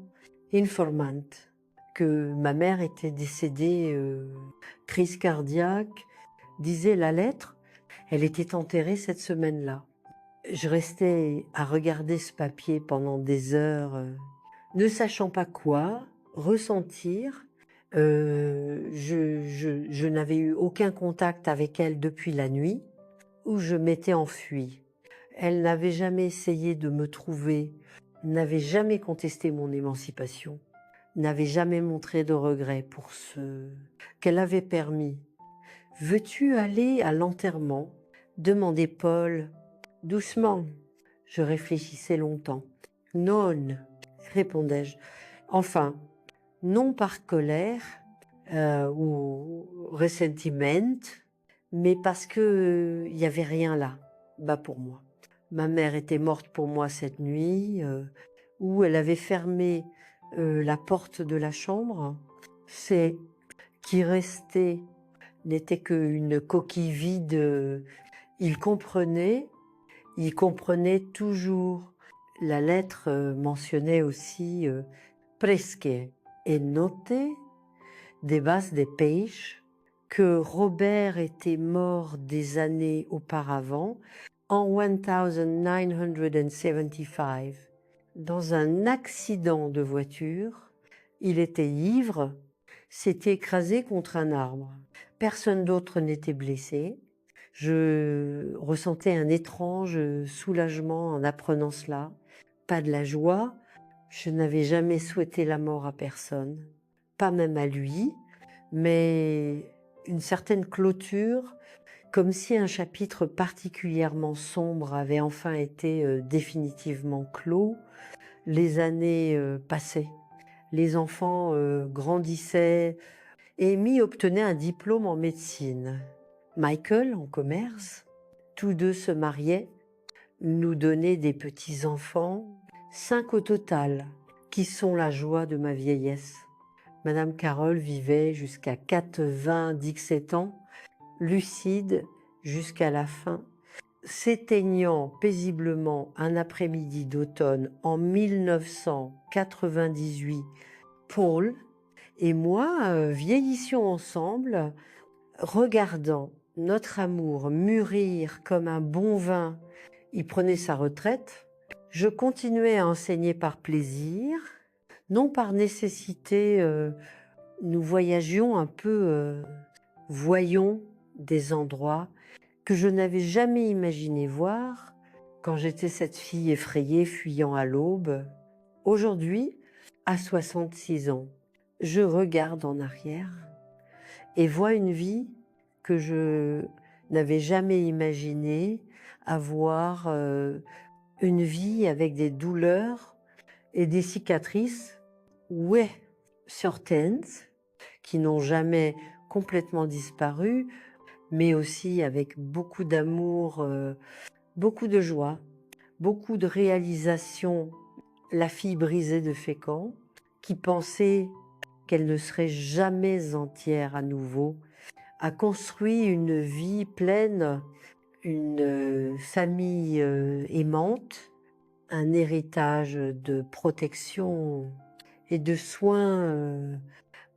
informant, que ma mère était décédée, crise cardiaque, disait la lettre. Elle était enterrée cette semaine-là. Je restais à regarder ce papier pendant des heures, ne sachant pas quoi ressentir. Je n'avais eu aucun contact avec elle depuis la nuit où je m'étais enfuie. Elle n'avait jamais essayé de me trouver, n'avait jamais contesté mon émancipation, n'avait jamais montré de regret pour ce qu'elle avait permis. « Veux-tu aller à l'enterrement ?» demandait Paul, doucement. Je réfléchissais longtemps. « Non », répondais-je. Enfin, non par colère, ou ressentiment, mais parce que il y avait rien là, pour moi. Ma mère était morte pour moi cette nuit, où elle avait fermé la porte de la chambre. C'est qui restait n'était qu'une coquille vide. Il comprenait, il comprenait toujours. La lettre mentionnait aussi presque et noté debajo de peixe que Robert était mort des années auparavant, en 1975, dans un accident de voiture. Il était ivre, s'était écrasé contre un arbre. Personne d'autre n'était blessé. Je ressentais un étrange soulagement en apprenant cela. Pas de la joie. Je n'avais jamais souhaité la mort à personne, pas même à lui, mais une certaine clôture, comme si un chapitre particulièrement sombre avait enfin été définitivement clos. Les années passaient, les enfants grandissaient, et Amy obtenait un diplôme en médecine. Michael en commerce. Tous deux se mariaient, nous donnaient des petits-enfants, 5 au total, qui sont la joie de ma vieillesse. Madame Carole vivait jusqu'à 97 ans, lucide jusqu'à la fin, s'éteignant paisiblement un après-midi d'automne en 1998. Paul et moi vieillissions ensemble, regardant notre amour mûrir comme un bon vin. Il prenait sa retraite. Je continuais à enseigner par plaisir, non par nécessité. Nous voyagions un peu, voyons des endroits que je n'avais jamais imaginé voir quand j'étais cette fille effrayée fuyant à l'aube. Aujourd'hui, à 66 ans, je regarde en arrière et vois une vie que je n'avais jamais imaginé avoir, une vie avec des douleurs et des cicatrices, ouais, certaines, qui n'ont jamais complètement disparu, mais aussi avec beaucoup d'amour, beaucoup de joie, beaucoup de réalisation. La fille brisée de Fécamp, qui pensait qu'elle ne serait jamais entière à nouveau, a construit une vie pleine, une famille aimante, un héritage de protection et de soins,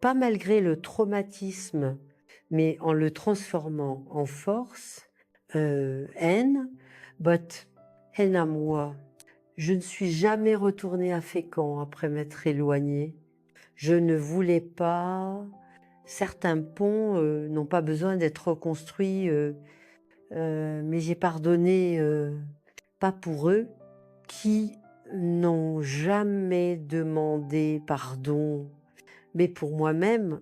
pas malgré le traumatisme, mais en le transformant en force, haine, but haine à moi. Je ne suis jamais retournée à Fécamp après m'être éloignée. Je ne voulais pas. Certains ponts n'ont pas besoin d'être reconstruits, mais j'ai pardonné, pas pour eux, qui n'ont jamais demandé pardon, mais pour moi-même,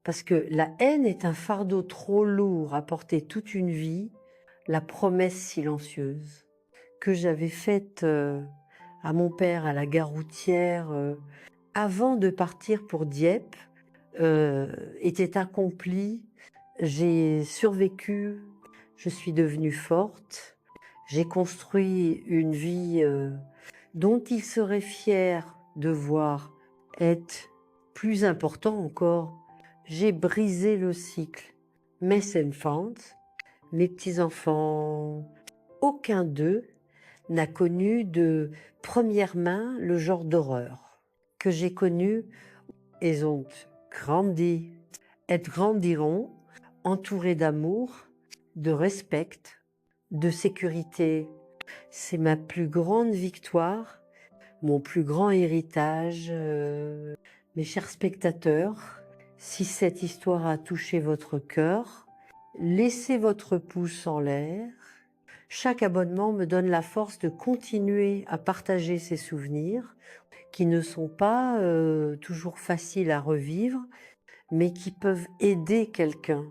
parce que la haine est un fardeau trop lourd à porter toute une vie, la promesse silencieuse que j'avais faite à mon père à la gare routière avant de partir pour Dieppe était accomplie. J'ai survécu, je suis devenue forte, j'ai construit une vie dont il serait fier de voir être plus important encore. J'ai brisé le cycle. Mes enfants, mes petits-enfants, aucun d'eux n'a connu de première main le genre d'horreur que j'ai connu. Ils ont grandi et grandiront entourés d'amour, de respect, de sécurité. C'est ma plus grande victoire, mon plus grand héritage. Mes chers spectateurs, si cette histoire a touché votre cœur, laissez votre pouce en l'air. Chaque abonnement me donne la force de continuer à partager ces souvenirs qui ne sont pas toujours faciles à revivre, mais qui peuvent aider quelqu'un